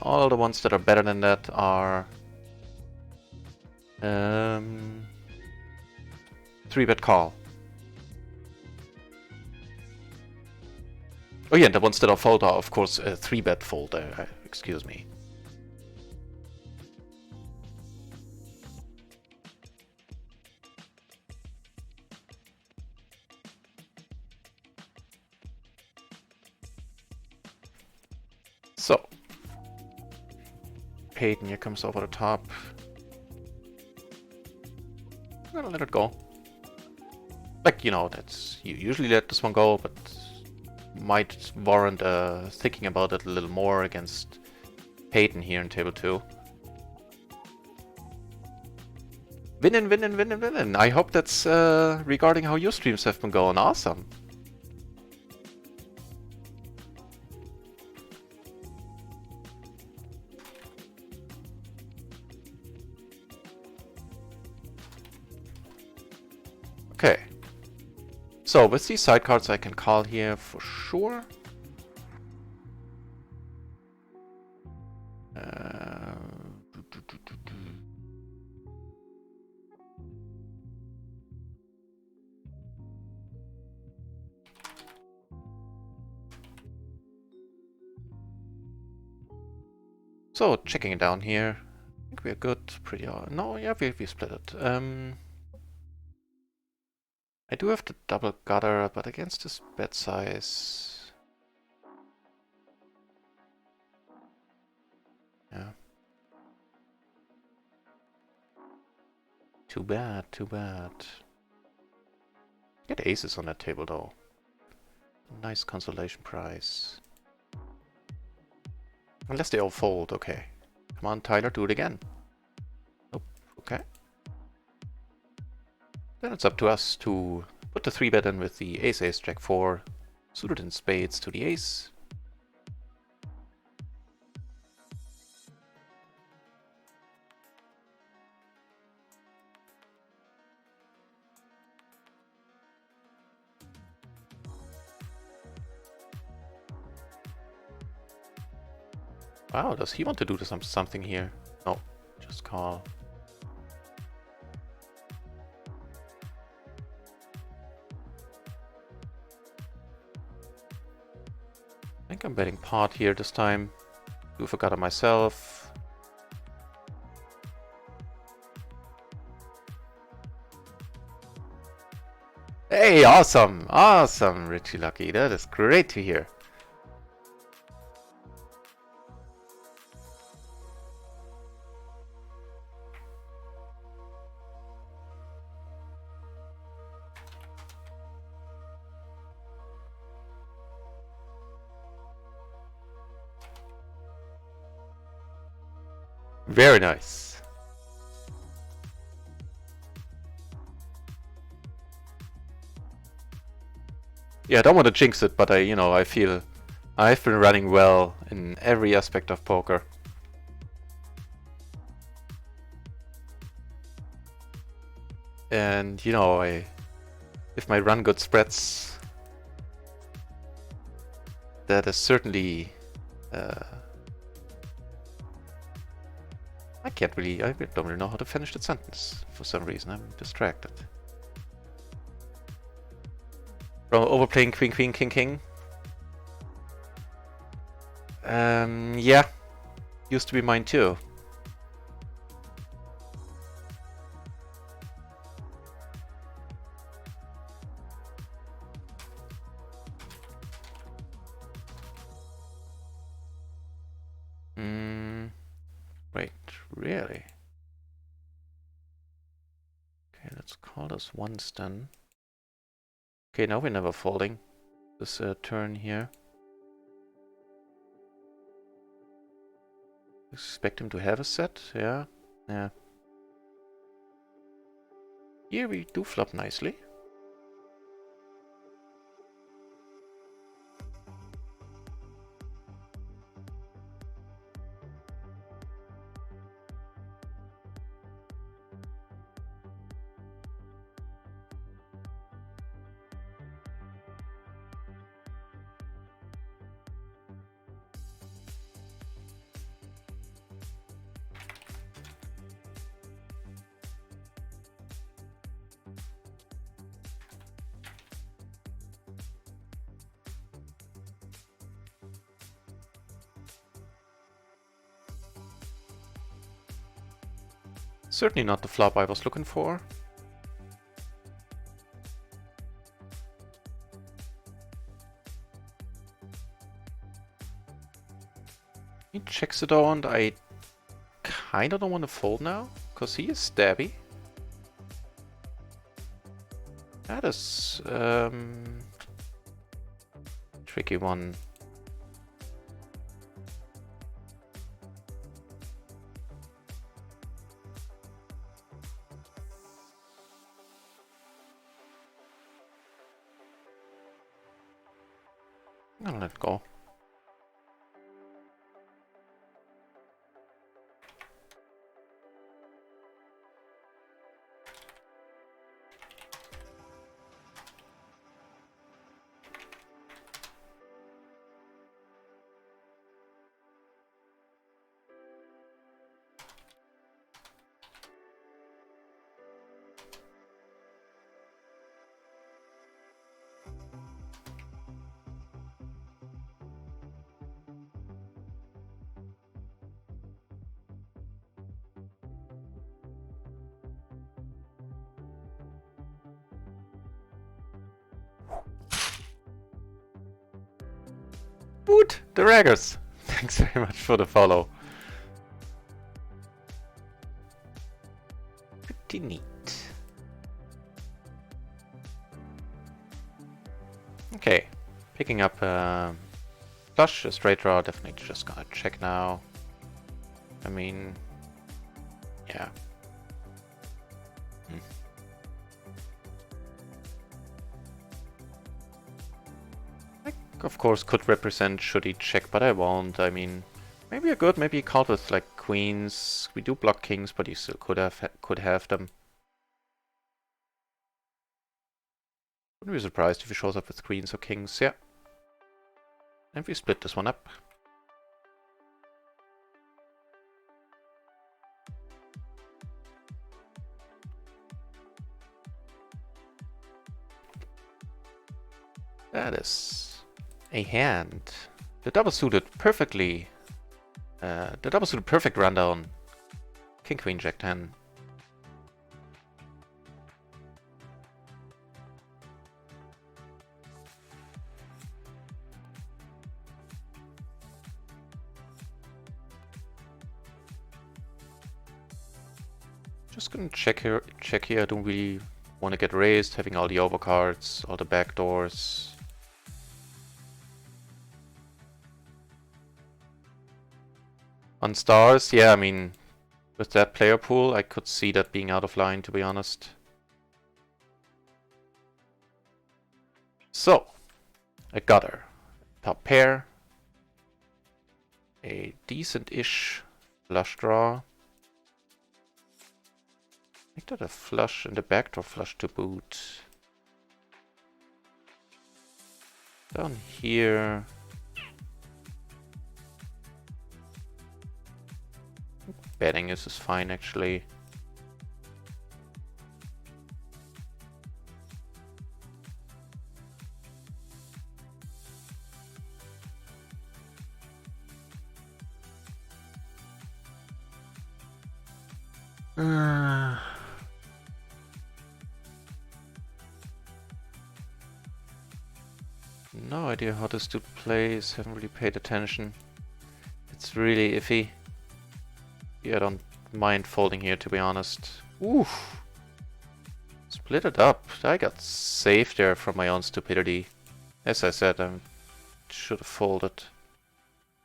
A: All the ones that are better than that are 3-bet call. Oh yeah, the ones that are fold are of course 3-bet fold, excuse me. So, Peyton here comes over the top. I'm gonna let it go. Like, you know, that's you usually let this one go, but might warrant thinking about it a little more against Peyton here in table 2. Winnin', winnin', winnin', winnin'. I hope that's regarding how your streams have been going. Awesome. Okay. So with these side cards I can call here for sure. So checking it down here. I think we're good. Pretty no, yeah, we split it. I do have the double gutter, but against this bet size. Yeah. Too bad, too bad. Get aces on that table though. Nice consolation prize. Unless they all fold, okay. Come on, Tyler, do it again. Nope, okay. Then it's up to us to put the 3-bet in with the ace, ace, jack 4, suited in spades to the ace. Wow, does he want to do something here? No, just call. I think I'm betting pot here this time. Do forgot it myself. Hey, awesome! Awesome, Richie Lucky. That is great to hear. Very nice. Yeah, I don't want to jinx it, but I feel I've been running well in every aspect of poker. And, if my run good spreads, that is certainly... I don't really know how to finish that sentence. For some reason, I'm distracted. From overplaying queen, queen, king, king. Yeah. Used to be mine too. Wait, really? Okay, let's call this once then. Okay, now we're never folding this turn here. Expect him to have a set, yeah. Yeah. Here we do flop nicely. Certainly not the flop I was looking for. He checks it on. I kinda don't want to fold now, because he is stabby. That is tricky one. I'll let it go. Woot! The Raggers! Thanks very much for the follow. Pretty neat. Okay, picking up flush, a straight draw, definitely just gonna check now. I mean, yeah. Of course, could represent should he check, but I won't. I mean, maybe you're good. Maybe you called with like queens. We do block kings, but you still could have them. Wouldn't be surprised if he shows up with queens or kings. Yeah, and we split this one up. That is a hand. The double suited perfectly. The double suited perfect rundown. King, queen, jack 10. Just gonna check here. I don't really want to get raised, having all the overcards, all the backdoors. On stars, yeah, I mean, with that player pool, I could see that being out of line, to be honest. So, a gutter, top pair, a decent-ish flush draw. Make that a flush and a backdoor flush to boot. Down here. Betting is fine, actually. No idea how this dude plays, haven't really paid attention. It's really iffy. Yeah, I don't mind folding here, to be honest. Oof! Split it up. I got saved there from my own stupidity. As I said, I should have folded.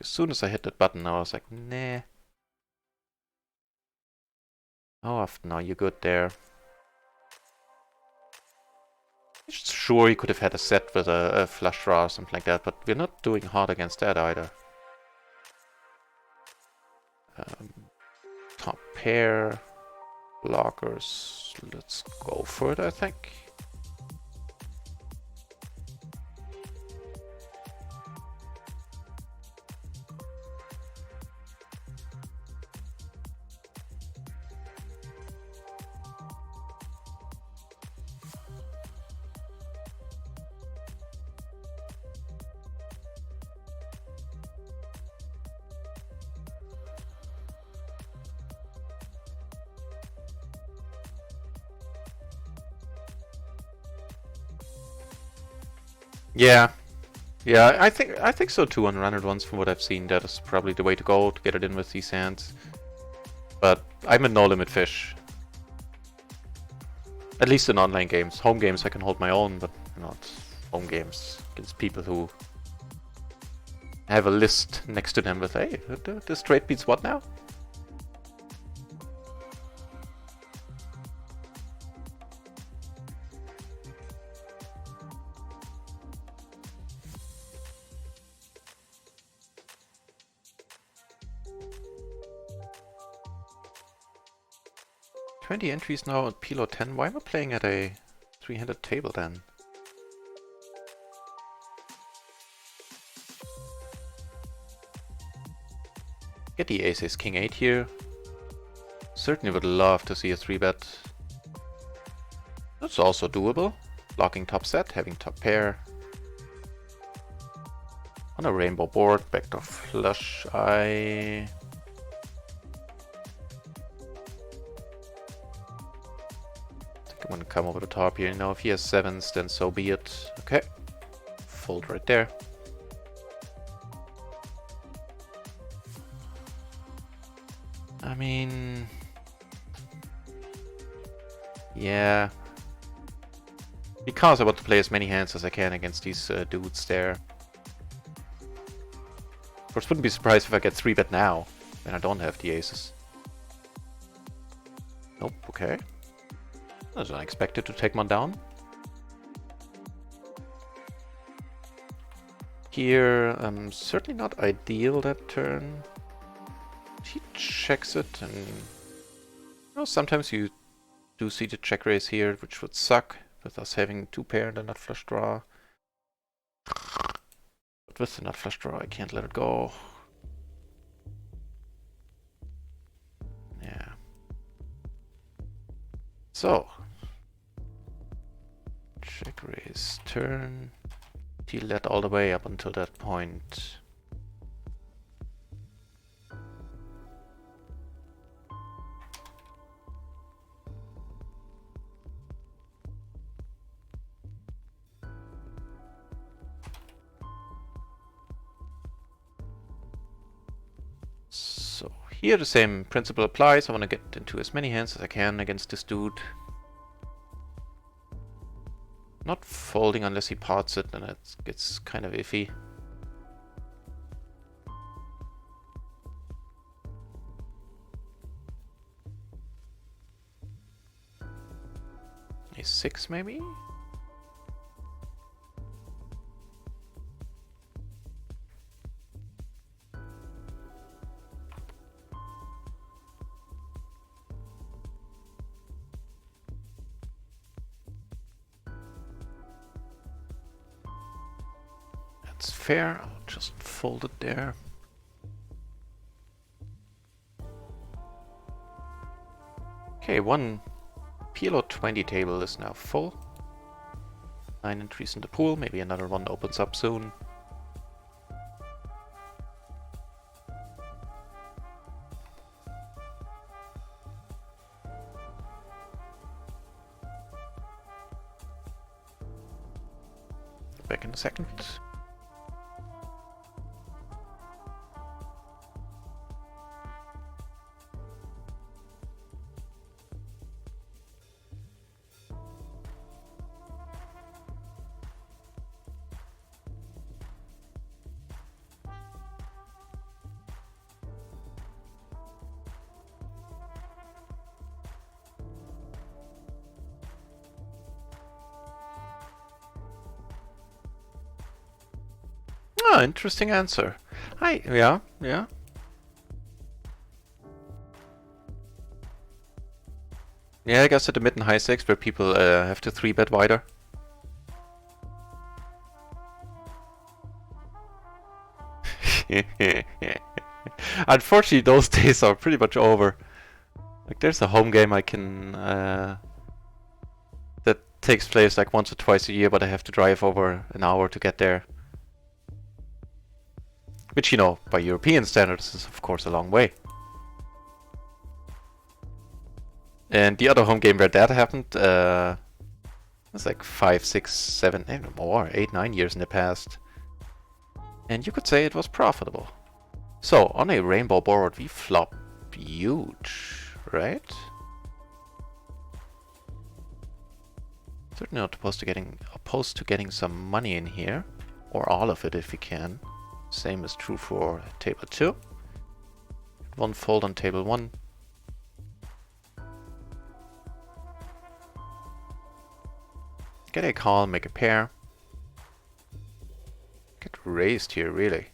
A: As soon as I hit that button, I was like, nah. How often are you good there? Sure, you could have had a set with a flush draw or something like that, but we're not doing hard against that either. Top pair, blockers, let's go for it, I think. Yeah. Yeah, I think so too on runner ones from what I've seen. That is probably the way to go to get it in with these hands. But I'm a no limit fish. At least in online games. Home games I can hold my own, but not home games against people who have a list next to them with, hey, this trade beats what now? "20 entries now at PLO 10. Why am I playing at a 300 table then? Get the aces, king 8 here. Certainly would love to see a 3-bet. That's also doable. Blocking top set, having top pair. On a rainbow board, backdoor flush. I think I'm gonna come over the top here. You know, if he has 7s, then so be it. Okay. Fold right there. I mean, yeah, because I want to play as many hands as I can against these dudes there. Of course, wouldn't be surprised if I get 3-bet now, and I don't have the aces. Nope, okay. I was unexpected to take one down. Here, certainly not ideal that turn. He checks it, and sometimes you do see the check raise here, which would suck with us having 2 pair and a nut flush draw. But with the nut flush draw, I can't let it go. Yeah. So, check raise turn. He led all the way up until that point. So here the same principle applies. I want to get into as many hands as I can against this dude. Not folding unless he pots it, and it gets kind of iffy. A 6 maybe? That's fair. I'll just fold it there. Okay, one PLO 20 table is now full. 9 entries in the pool. Maybe another one opens up soon. Back in a second. Ah, interesting answer. Yeah. Yeah, I guess at the mid and high stakes where people have to 3-bet wider. Unfortunately, those days are pretty much over. Like, there's a home game I can that takes place like once or twice a year, but I have to drive over an hour to get there. Which, by European standards is of course a long way. And the other home game where that happened, It's like 5, 6, 7, even more, 8, 9 years in the past. And you could say it was profitable. So, on a rainbow board, we flop huge, right? Certainly not opposed to getting some money in here. Or all of it if we can. Same is true for table 2. One fold on table 1. Get a call, make a pair. Get raised here, really.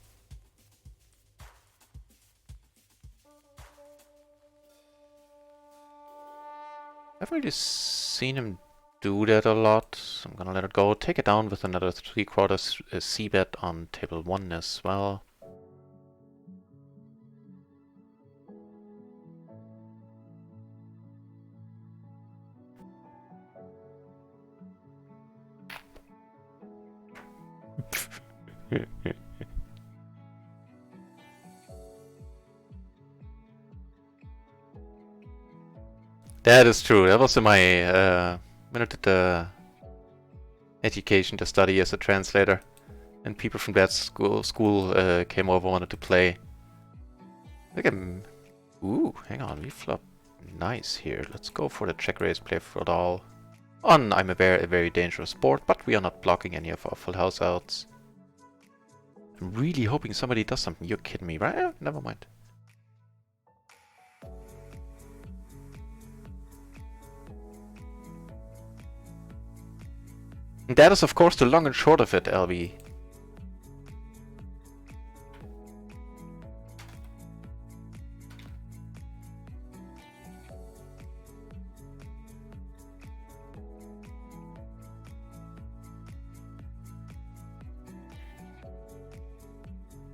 A: I've really seen him do that a lot, so I'm gonna let it go. Take it down with another 3/4 c-bet on table 1 as well. That is true. That was in my when I did the education to study as a translator, and people from that school came over, wanted to play. Look at him. Ooh, hang on, we flop nice here. Let's go for the check raise, play for it all. On I'm aware a very dangerous board, but we are not blocking any of our full house outs. I'm really hoping somebody does something. You're kidding me, right? Never mind. And that is of course the long and short of it, LB.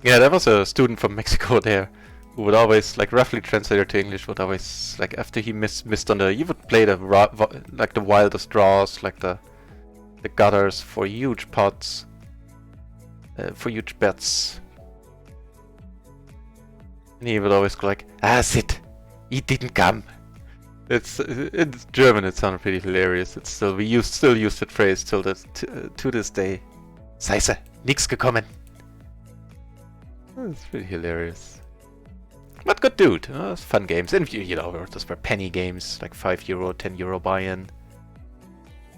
A: Yeah, there was a student from Mexico there who would always, like, roughly translated to English, would always, like, after he missed on the, he would play the like the wildest draws, like the gutters for huge pots, for huge bets. And he would always go like, "Ah, sit, he didn't come." It's in German. It sounded pretty hilarious. It's still still use that phrase till to this day. Scheiße, nix gekommen. It's pretty hilarious. But good dude. Fun games. And you know, those were penny games, like €5, €10 buy-in.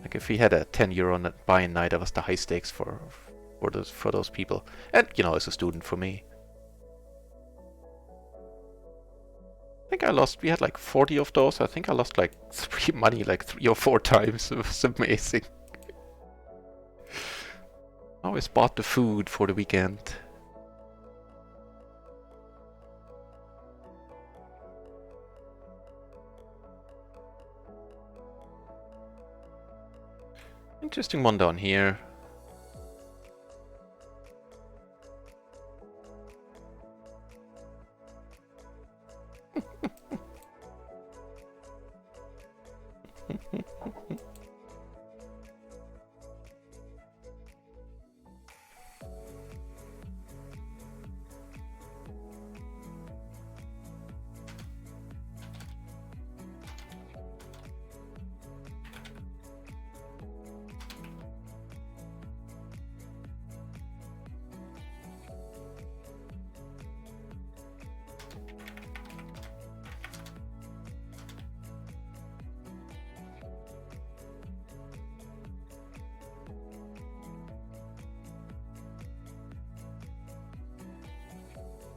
A: Like if we had a €10 buy-in night, that was the high stakes for those people. And you know, as a student, for me. I think I lost. We had like 40 of those. I think I lost like money like 3 or 4 times. It was amazing. I always bought the food for the weekend. Interesting one down here.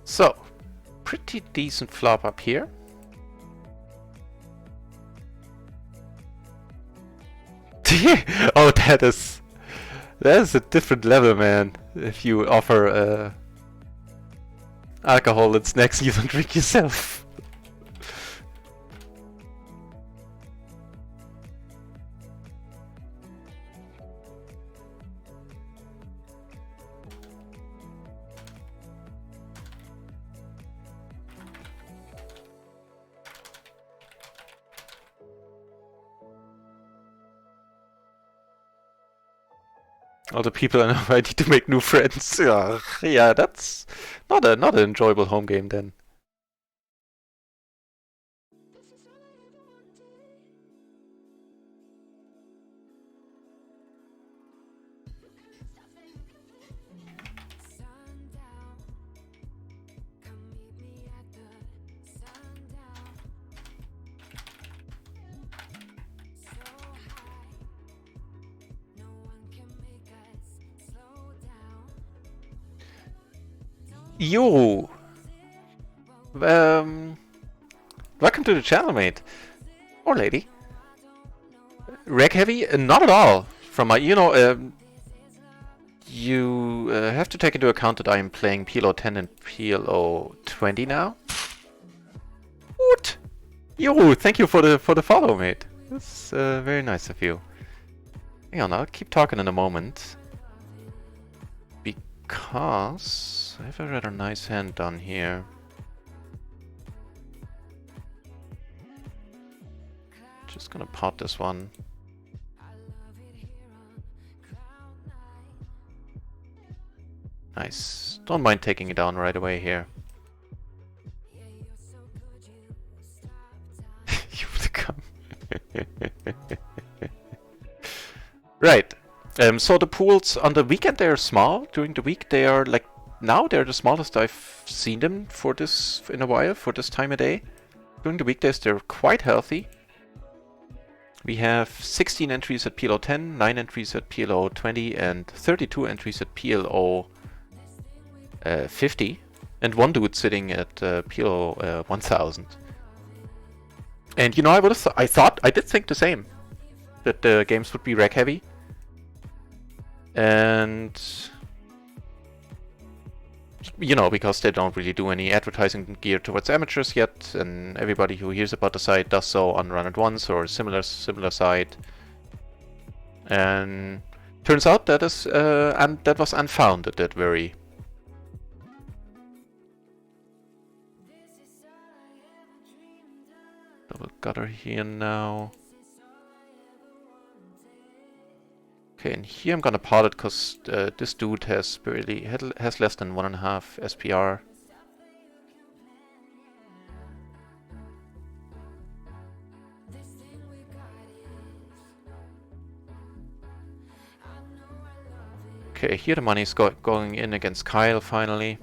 A: So, pretty decent flop up here. Oh, that is a different level, man. If you offer alcohol and snacks, you don't drink yourself. All the people are now ready to make new friends. Yeah, that's not an enjoyable home game then. Yo! Um, Welcome to the channel, mate. Or lady. Reg heavy? Not at all. From my, you have to take into account that I am playing PLO 10 and PLO 20 now. What? Yo, thank you for the follow, mate. That's very nice of you. Hang on, I'll keep talking in a moment. Because I have a rather nice hand down here. Just gonna pot this one. Nice. Don't mind taking it down right away here. You would come. Right. So the pools on the weekend they are small. During the week they are like now they're the smallest I've seen them for this in a while for this time of day. During the weekdays they're quite healthy. We have 16 entries at PLO 10, 9 entries at PLO 20, and 32 entries at PLO 50, and one dude sitting at PLO 1000. And you know, I did think the same, that the games would be rec heavy, and you know, because they don't really do any advertising geared towards amateurs yet, and everybody who hears about the site does so on Run It Once or a similar site. And turns out that is and that was unfounded. That very. Double gutter here now. Okay, and here I'm gonna pot it because this dude has has less than 1.5 SPR. Okay, here the money's going in against Kyle finally.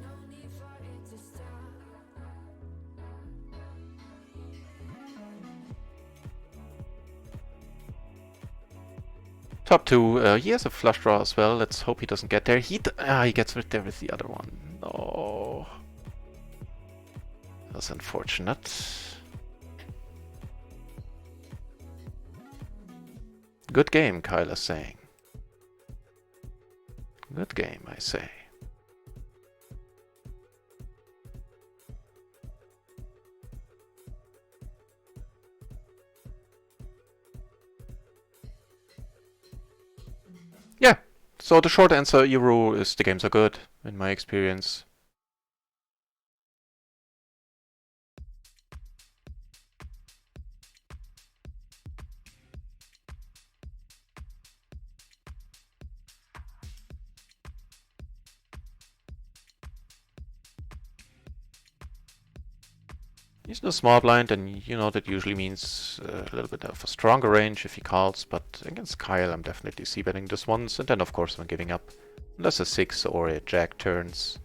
A: Top 2, he has a flush draw as well. Let's hope he doesn't get there. He gets right there with the other one. No. That's unfortunate. Good game, Kyle is saying. Good game, I say. Yeah, so the short answer, Euro, is the games are good, in my experience. He's in a small blind, and you know that usually means a little bit of a stronger range if he calls, but against Kyle I'm definitely c-betting this once, and then of course I'm giving up. Unless a 6 or a jack turns.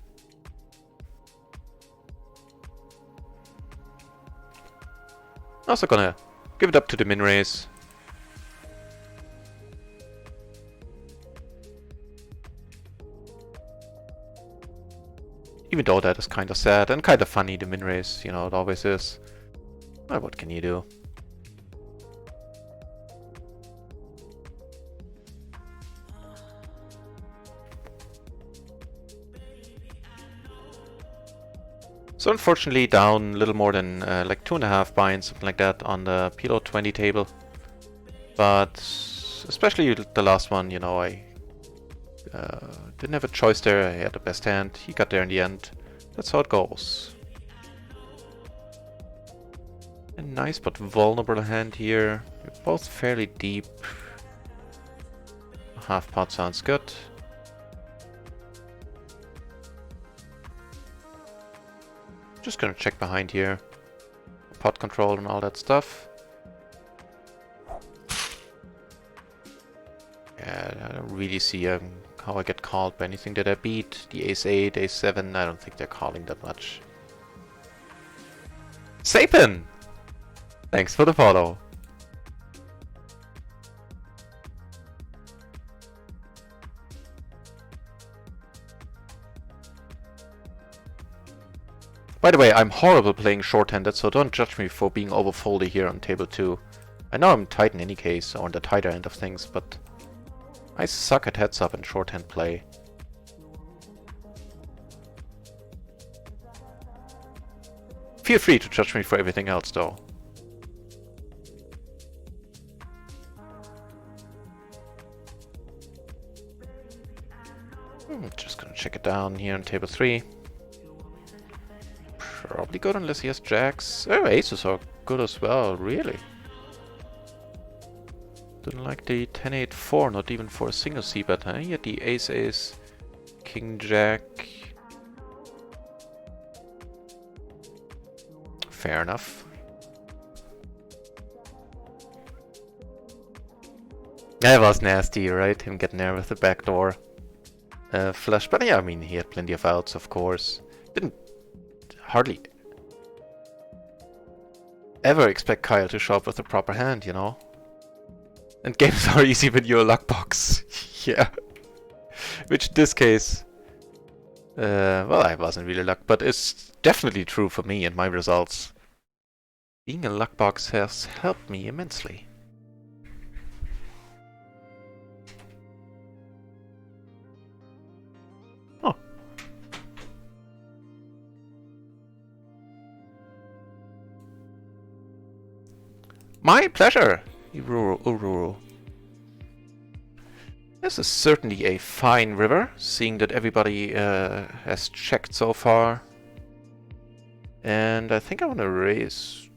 A: Also gonna give it up to the min raise. Even though that is kind of sad and kind of funny, the min raise, you know, it always is. But what can you do? So unfortunately down a little more than like 2.5 binds, something like that, on the PLO 20 table. But especially the last one, you know, I didn't have a choice there. I had the best hand. He got there in the end. That's how it goes. A nice but vulnerable hand here. We're both fairly deep. Half pot sounds good. Just gonna check behind here. Pot control and all that stuff. Yeah, I don't really see how I get called by anything that I beat. The ace 8, ace 7, I don't think they're calling that much. Sapin! Thanks for the follow. By the way, I'm horrible playing short-handed, so don't judge me for being overfoldy here on table 2. I know I'm tight in any case, or on the tighter end of things, but I suck at heads-up and shorthand play. Feel free to judge me for everything else, though. Just gonna check it down here on table 3. Probably good unless he has jacks. Oh, aces are good as well, really. Didn't like the 10-8-4, not even for a single c-bet, huh? He had the ace-ace, king-jack. Fair enough. That was nasty, right? Him getting there with the backdoor flush. But yeah, I mean, he had plenty of outs, of course. Didn't hardly ever expect Kyle to show up with a proper hand, you know? And games are easy when you're a luck box. Yeah. Which in this case, well, I wasn't really luck, but it's definitely true for me and my results. Being a luck box has helped me immensely. Oh. My pleasure, Ururu. This is certainly a fine river, seeing that everybody has checked so far. And I think I want to raise...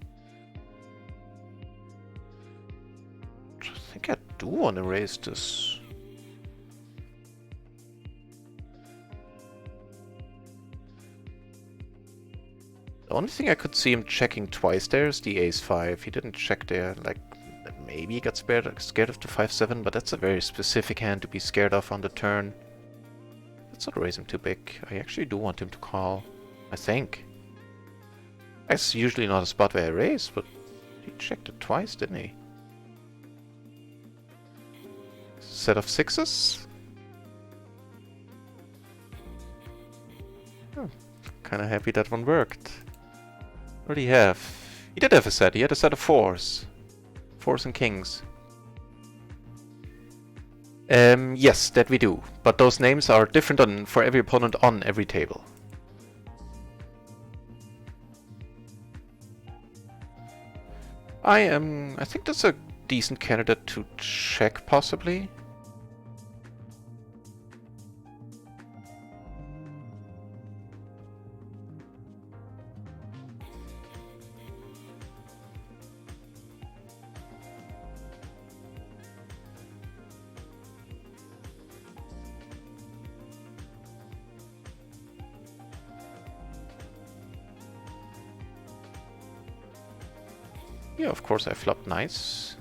A: I think I do want to raise this. The only thing I could see him checking twice there is the ace-5. He didn't check there, like... Maybe he got scared of the 5-7, but that's a very specific hand to be scared of on the turn. Let's not raise him too big. I actually do want him to call, I think. That's usually not a spot where I raise, but he checked it twice, didn't he? Set of 6s? Oh, kinda happy that one worked. What did he have? He did have a set. He had a set of 4s. 4s and kings. Yes, that we do. But those names are different for every opponent on every table. I think that's a decent candidate to check, possibly. Yeah, of course I flopped nice.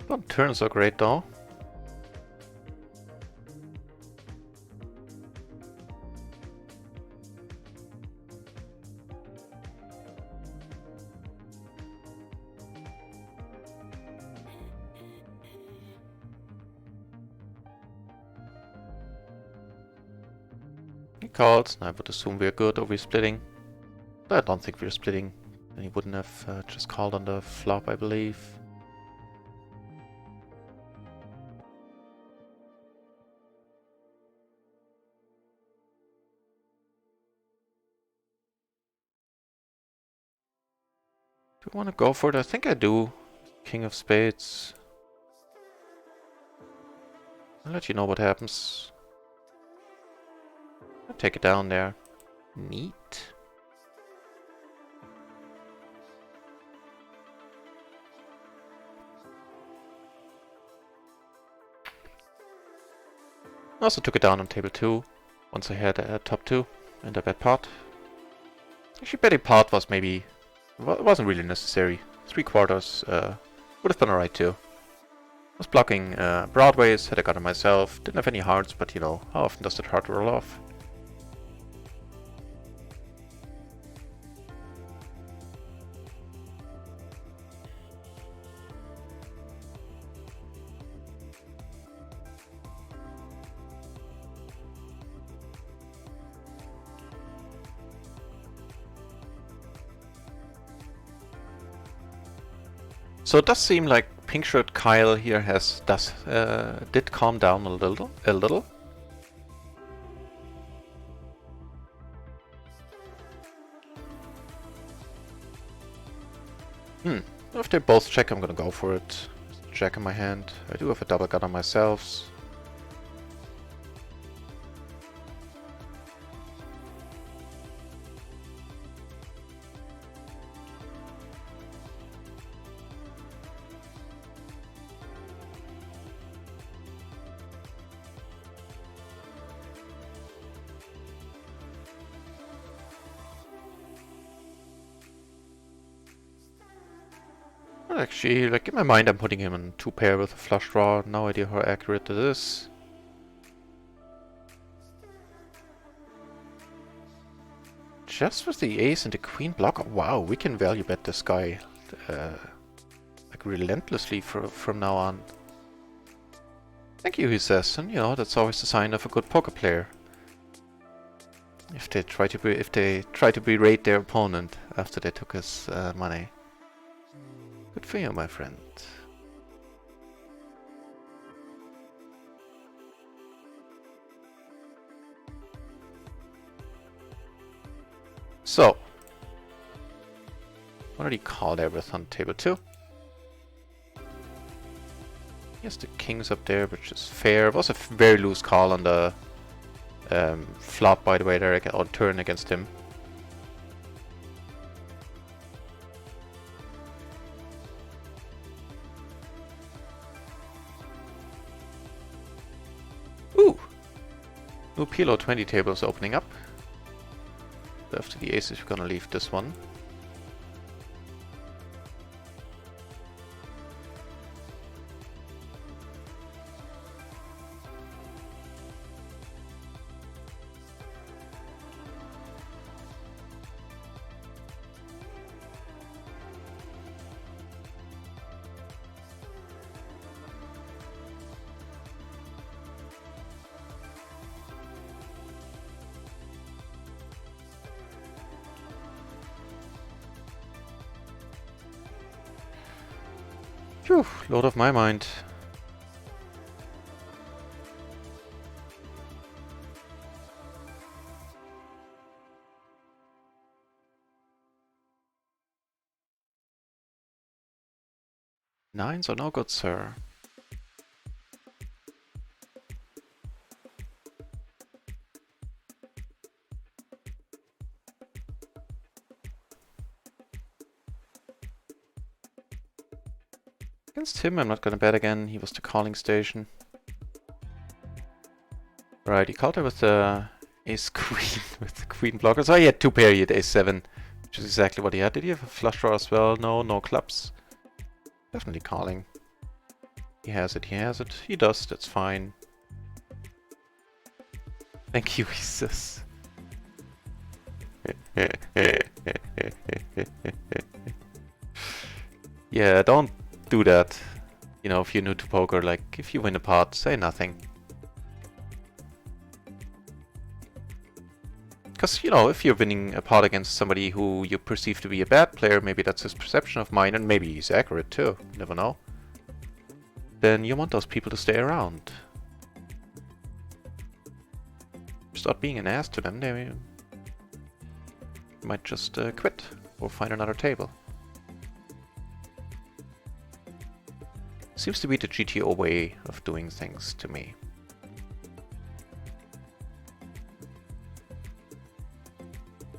A: Not turns are great though. He calls, and I would assume we're good, or we're splitting. But I don't think we're splitting. Then he wouldn't have just called on the flop, I believe. Do I want to go for it? I think I do. King of spades. I'll let you know what happens. I'll take it down there. Neat. I also took it down on table 2 once I had top 2 and a bet pot. Actually, betting pot was maybe... well, it wasn't really necessary. 3/4 would have been alright too. I was blocking broadways, had I got it myself. Didn't have any hearts, but you know, how often does that heart roll off? So it does seem like pink shirt Kyle here did calm down a little. If they both check, I'm gonna go for it. Jack in my hand. I do have a double gun on myself. Well, actually, like in my mind, I'm putting him in 2-pair with a flush draw. No idea how accurate it is. Just with the ace and the queen blocker, wow, we can value bet this guy like relentlessly from now on. Thank you, he says, and you know that's always a sign of a good poker player. If they try to berate their opponent after they took his money. Good for you, my friend. So, already called everything on table 2. Yes, the king's up there, which is fair. It was a very loose call on the flop, by the way, there on turn against him. Ooh! New PLO 20 table is opening up. After the aces, we're gonna leave this one. Phew, load off my mind. Nines are no good, sir. Against him, I'm not gonna bet again. He was the calling station. Right, he called her with the ace queen with the queen blocker. So he had 2-pair, he had ace 7, which is exactly what he had. Did he have a flush draw as well? No, no clubs. Definitely calling. He has it, he has it. He does, that's fine. Thank you, he says. Yeah, don't do that. You know, if you're new to poker, like, if you win a pot, say nothing. Because, you know, if you're winning a pot against somebody who you perceive to be a bad player, maybe that's his perception of mine, and maybe he's accurate too, never know. Then you want those people to stay around. Start being an ass to them, they might just quit or find another table. Seems to be the GTO way of doing things to me.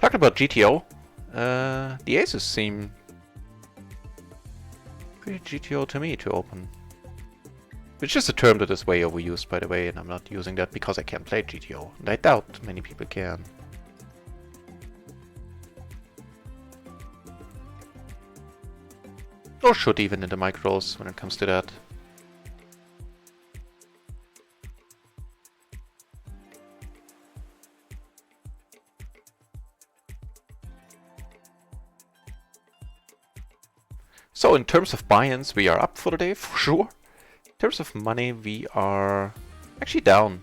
A: Talking about GTO, the aces seem pretty GTO to me to open. Which is a term that is way overused, by the way, and I'm not using that because I can't play GTO. And I doubt many people can. Or should even in the micros when it comes to that. So in terms of buy-ins, we are up for the day, for sure. In terms of money, we are actually down.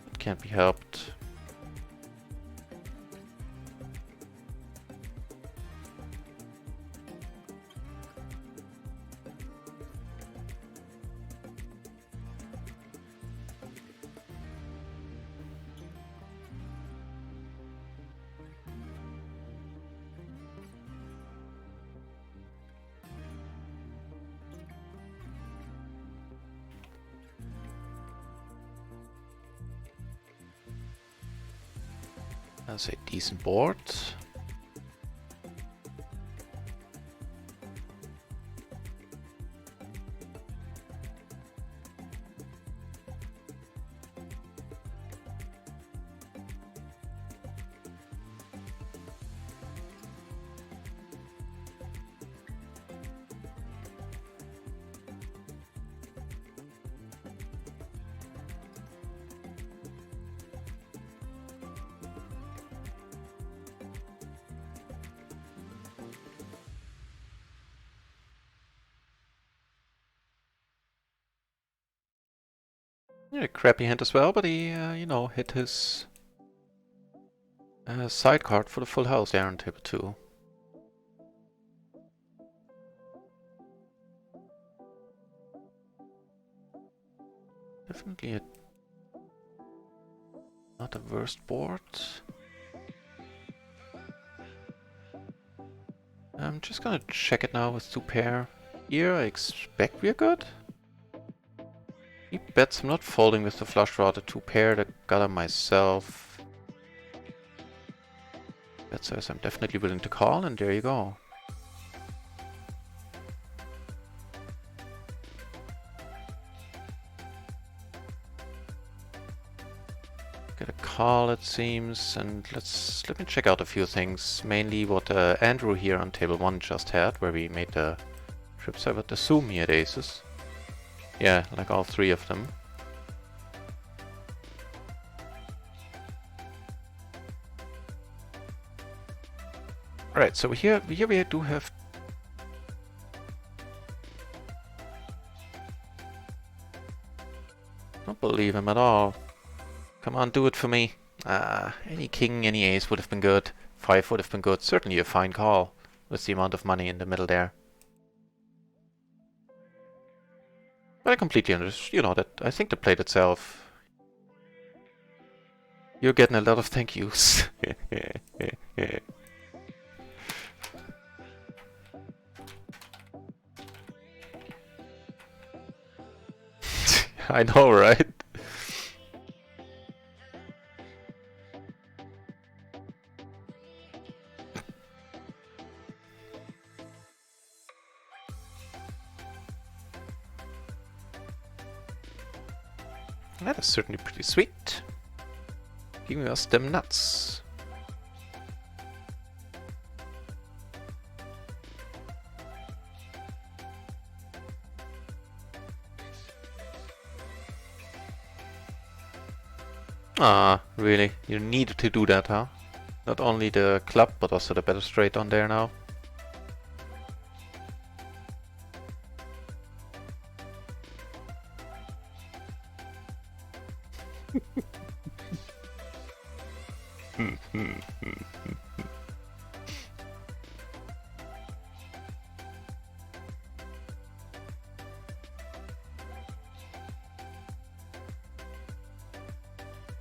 A: It can't be helped. That's a decent board. Yeah, crappy hand as well, but he, you know, hit his side card for the full house there on table 2. Definitely not the worst board. I'm just gonna check it now with 2 pair. Here I expect we're good. He bets I'm not folding with the flush draw, the 2 pair, the gutter myself. Bet says I'm definitely willing to call, and there you go. Get a call it seems, and let me check out a few things. Mainly what Andrew here on table 1 just had, where we made the trips. I would assume he had aces. Yeah, like all 3 of them. Alright, so here we do have... Don't believe him at all. Come on, do it for me. Any king, any ace would have been good. 5 would have been good. Certainly a fine call with the amount of money in the middle there. But I completely understand, you know, that I think the plate itself... You're getting a lot of thank yous. I know, right? That is certainly pretty sweet. Giving us them nuts. Ah, really? You needed to do that, huh? Not only the club, but also the better straight on there now.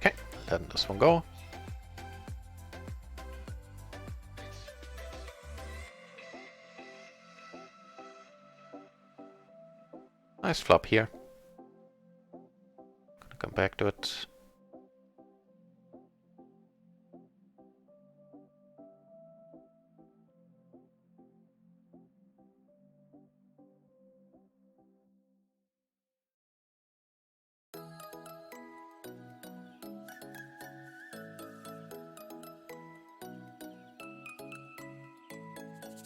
A: Okay, letting this one go. Nice flop here. Gonna come back to it.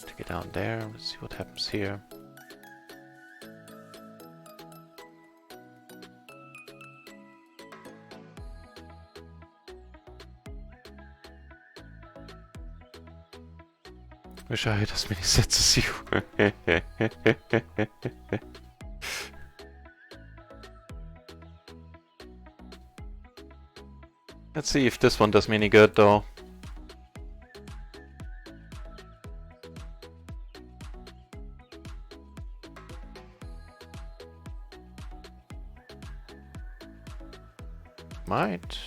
A: Take it down there. Let's see what happens here. Wish I had as many sets as you. Let's see if this one does me any good though. Might.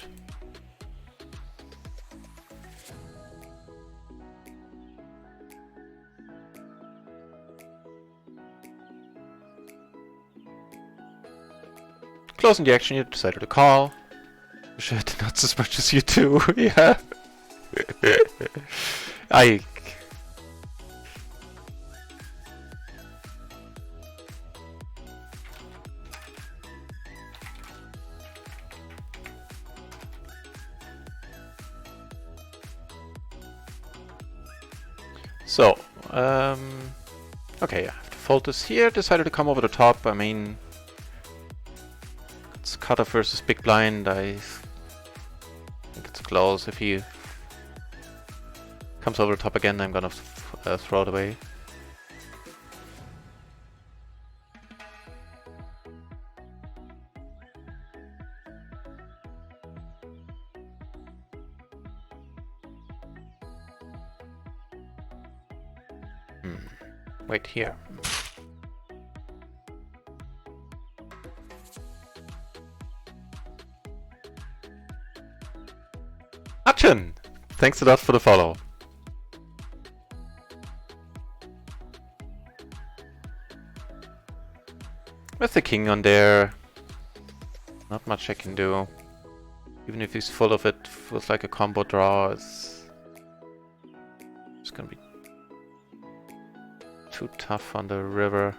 A: Closing the action, you decided to call. Wish I had the nuts as much as you do, yeah. I... So, okay, I have to fold this here. Decided to come over the top. I mean, it's cutter versus big blind. I think it's close. If he comes over the top again, I'm gonna throw it away. Wait here. Achin! Thanks a lot for the follow. With the king on there, not much I can do. Even if he's full of it with like a combo draw, it's gonna be too tough on the river.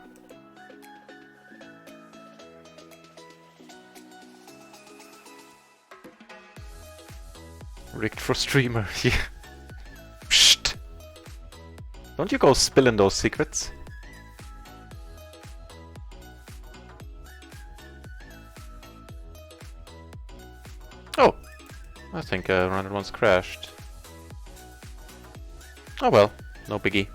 A: Rigged for streamer. Yeah. Psst! Don't you go spilling those secrets. Oh! I think run it once crashed. Oh well, no biggie.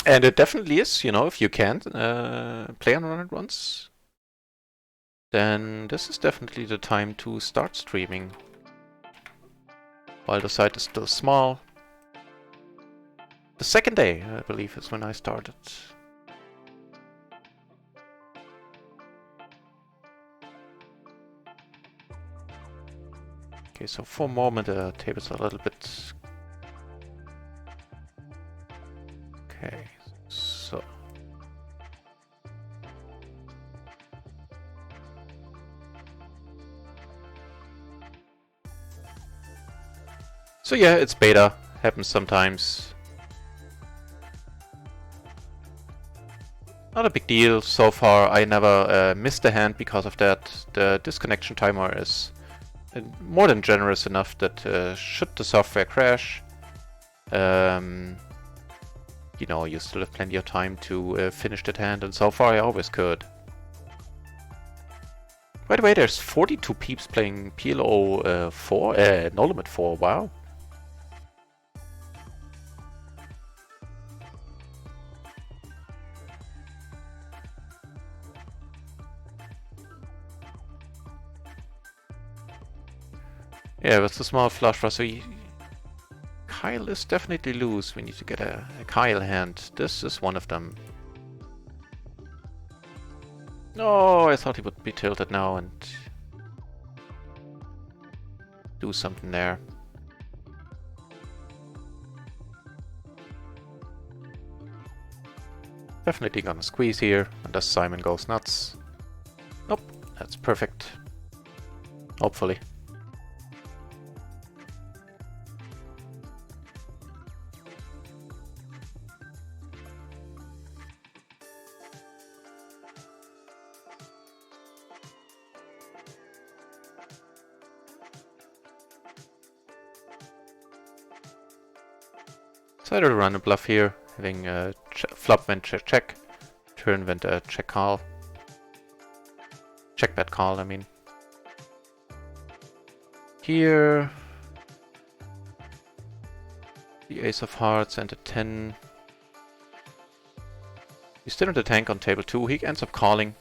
A: And it definitely is, you know, if you can't play on Run It Once, then this is definitely the time to start streaming. While the site is still small. The second day, I believe, is when I started. Okay, so for a moment the table's a little bit... Okay, so... So yeah, it's beta. Happens sometimes. Not a big deal so far. I never missed a hand because of that. The disconnection timer is more than generous enough that should the software crash, you know, you still have plenty of time to finish that hand, and so far I always could. By the way, there's 42 peeps playing PLO 4, No Limit 4, wow. Yeah, with the small flush draw, so Kyle is definitely loose. We need to get a Kyle hand. This is one of them. No, I thought he would be tilted now and do something there. Definitely gonna squeeze here, unless Simon goes nuts. Nope, that's perfect. Hopefully. Decided to run a bluff here, having flop went check, turn went check call. Check bet call, I mean. Here, the ace of hearts and a 10. He's still in the tank on table 2. He ends up calling.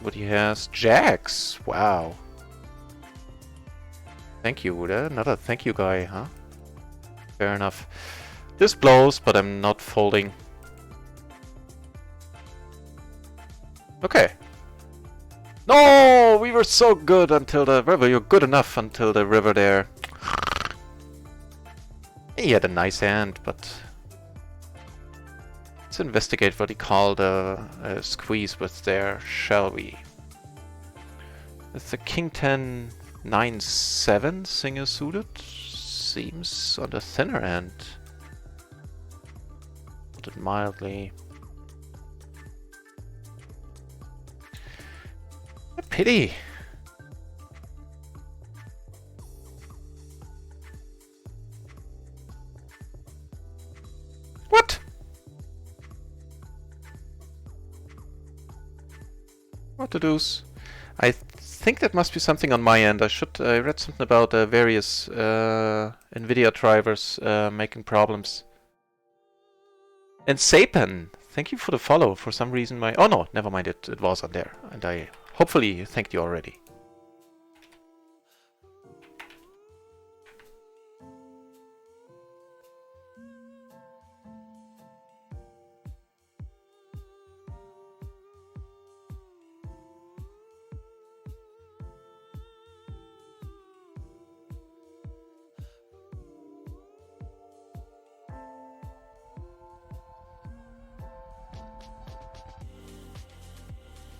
A: What he has? Jacks! Wow. Thank you, another thank you guy, huh? Fair enough. This blows, but I'm not folding. Okay. No! We were so good until the river. You're good enough until the river there. He had a nice hand, but Let's investigate what he called a squeeze with there, shall we? It's the King 10 9-7 single suited. Seems on the thinner end. Put it mildly. A pity. What? What the deuce? I think that must be something on my end. I read something about various NVIDIA drivers making problems. And Sapan, thank you for the follow. For some reason my... Oh no, never mind, it was on there. And I hopefully thanked you already.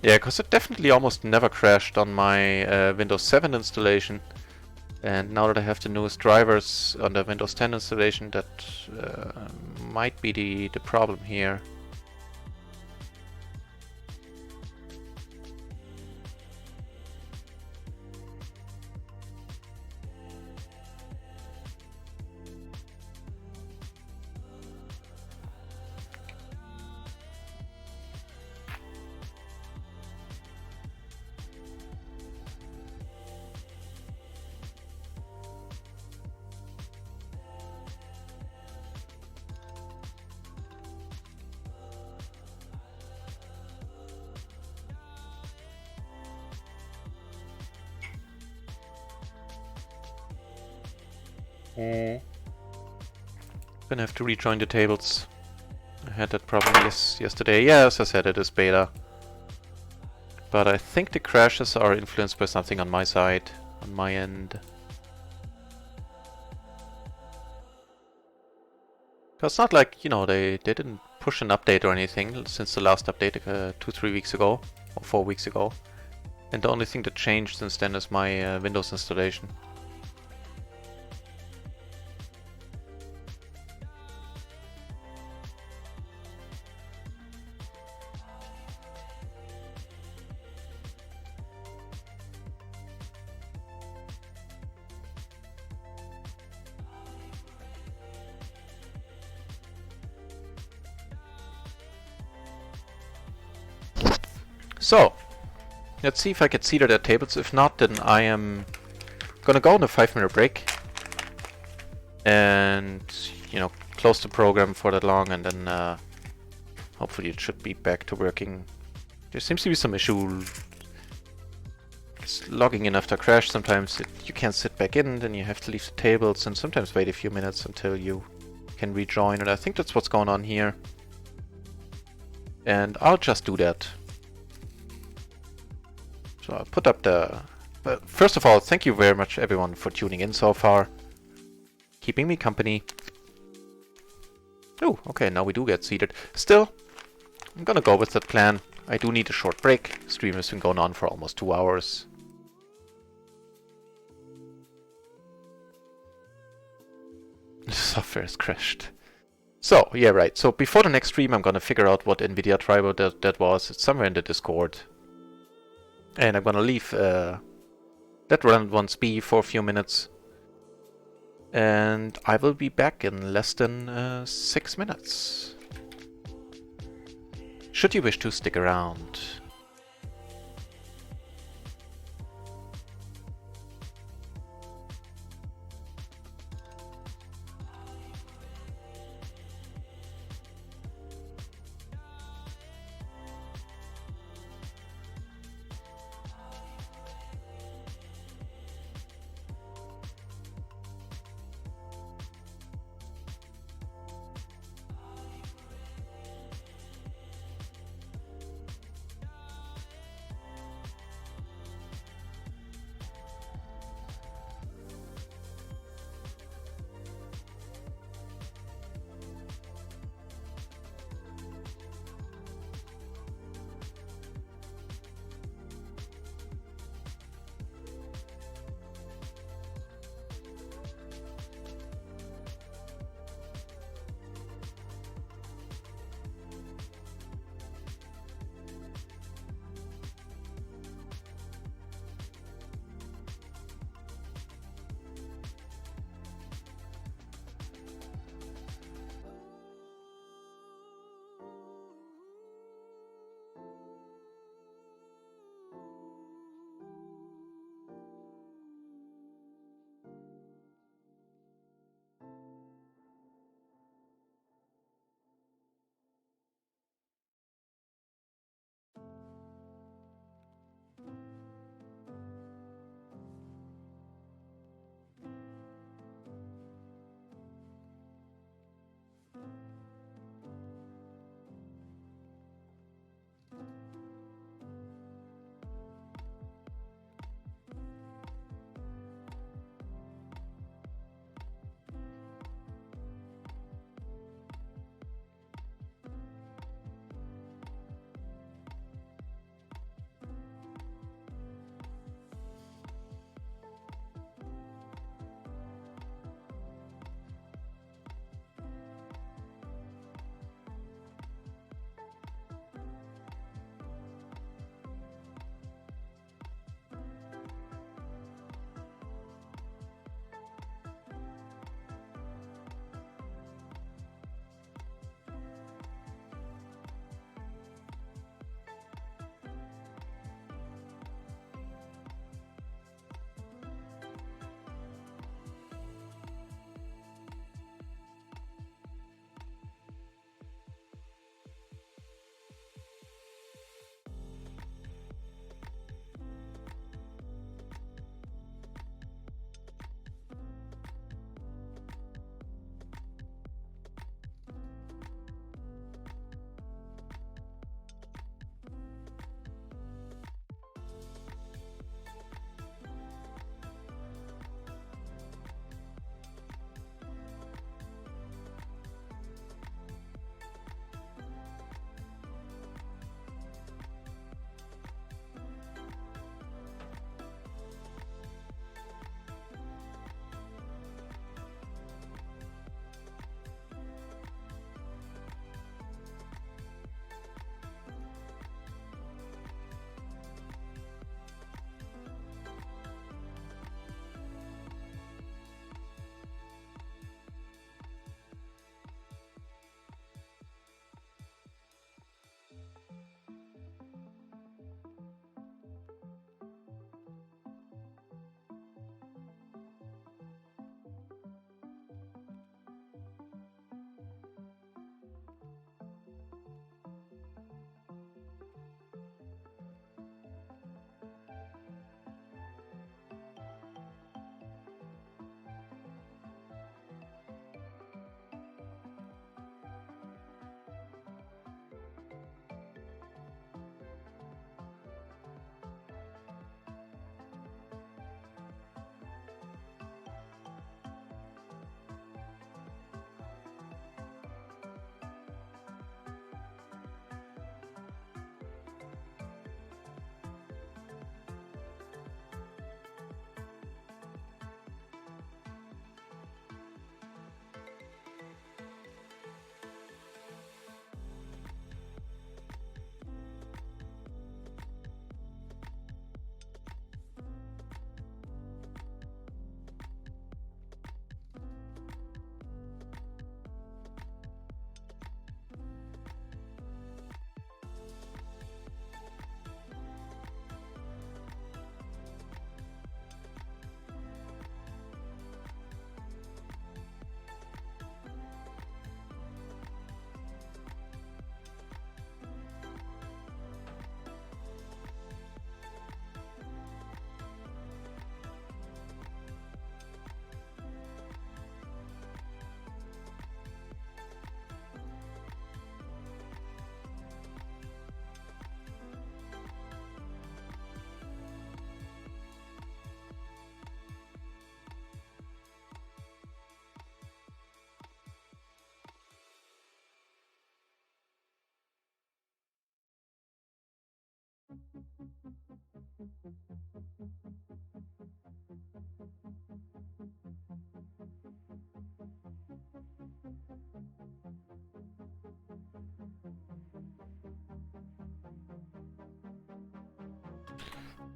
A: Yeah, because it definitely almost never crashed on my Windows 7 installation. And now that I have the newest drivers on the Windows 10 installation, that might be the problem here. Gonna have to rejoin the tables. I had that problem yesterday. Yeah, as I said, it is beta. But I think the crashes are influenced by something on my side, on my end. It's not like, you know, they didn't push an update or anything since the last update 2-3 weeks ago, or 4 weeks ago. And the only thing that changed since then is my Windows installation. So, let's see if I get seated at tables. If not, then I am gonna go on a 5-minute break and, you know, close the program for that long, and then hopefully it should be back to working. There seems to be some issue. It's logging in after crash. Sometimes you can't sit back in, then you have to leave the tables, and sometimes wait a few minutes until you can rejoin. And I think that's what's going on here. And I'll just do that. So I'll put up the... But first of all, thank you very much everyone for tuning in so far. Keeping me company. Oh, okay, now we do get seated. Still, I'm gonna go with that plan. I do need a short break. Stream has been going on for almost 2 hours. The software has crashed. So, yeah, right. So before the next stream, I'm gonna figure out what NVIDIA driver that was. It's somewhere in the Discord. And I'm gonna leave that run once be for a few minutes. And I will be back in less than 6 minutes. Should you wish to stick around.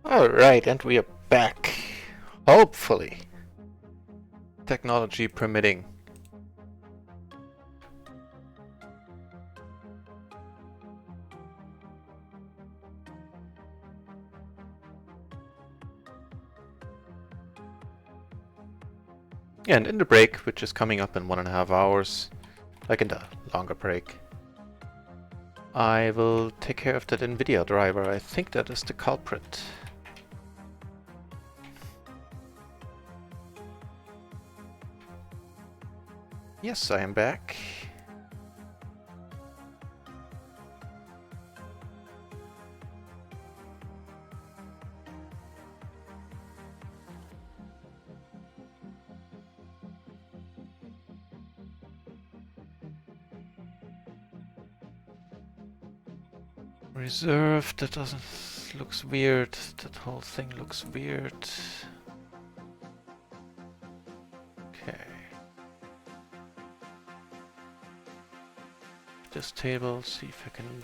A: Alright, and we are back. Hopefully. Technology permitting. And in the break, which is coming up in 1.5 hours, like in the longer break, I will take care of that NVIDIA driver. I think that is the culprit. Yes, I am back. Reserved, that doesn't... looks weird. That whole thing looks weird. Okay. This table, see if I can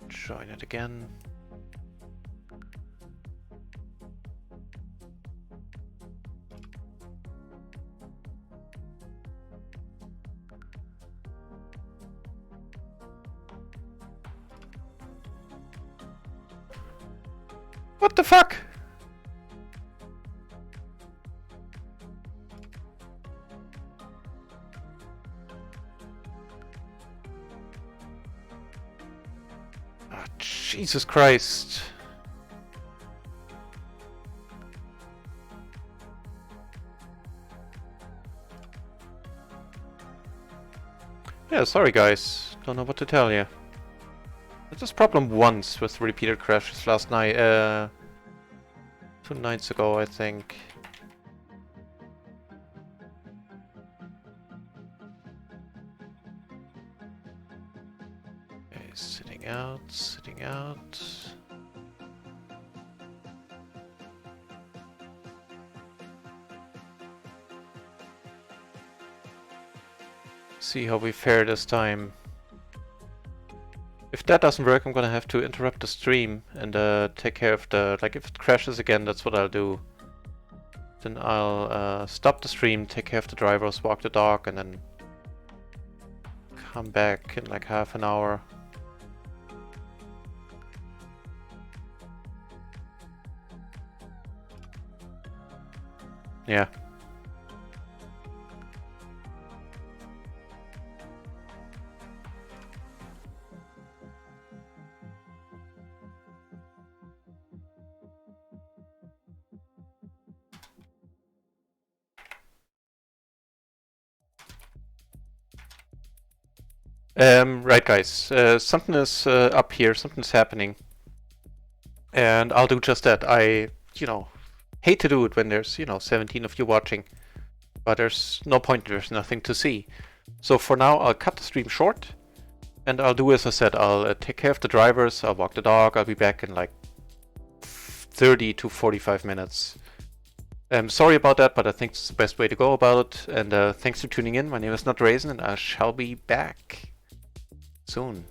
A: join it again. What the fuck? Oh, Jesus Christ. Yeah, sorry guys. Don't know what to tell you. Had this problem once with repeated crashes last night, 2 nights ago, I think. Okay, sitting out, sitting out. See how we fare this time. If that doesn't work, I'm gonna have to interrupt the stream and take care of the... like, if it crashes again, that's what I'll do. Then I'll stop the stream, take care of the drivers, walk the dog, and then come back in like half an hour. Yeah. Right guys, something is up here, something's happening. And I'll do just that. I, hate to do it when there's, 17 of you watching. But there's no point, there's nothing to see. So for now, I'll cut the stream short. And I'll do as I said, I'll take care of the drivers, I'll walk the dog, I'll be back in like 30 to 45 minutes. Sorry about that, but I think it's the best way to go about it. And thanks for tuning in. My name is Not Raisin, and I shall be back soon.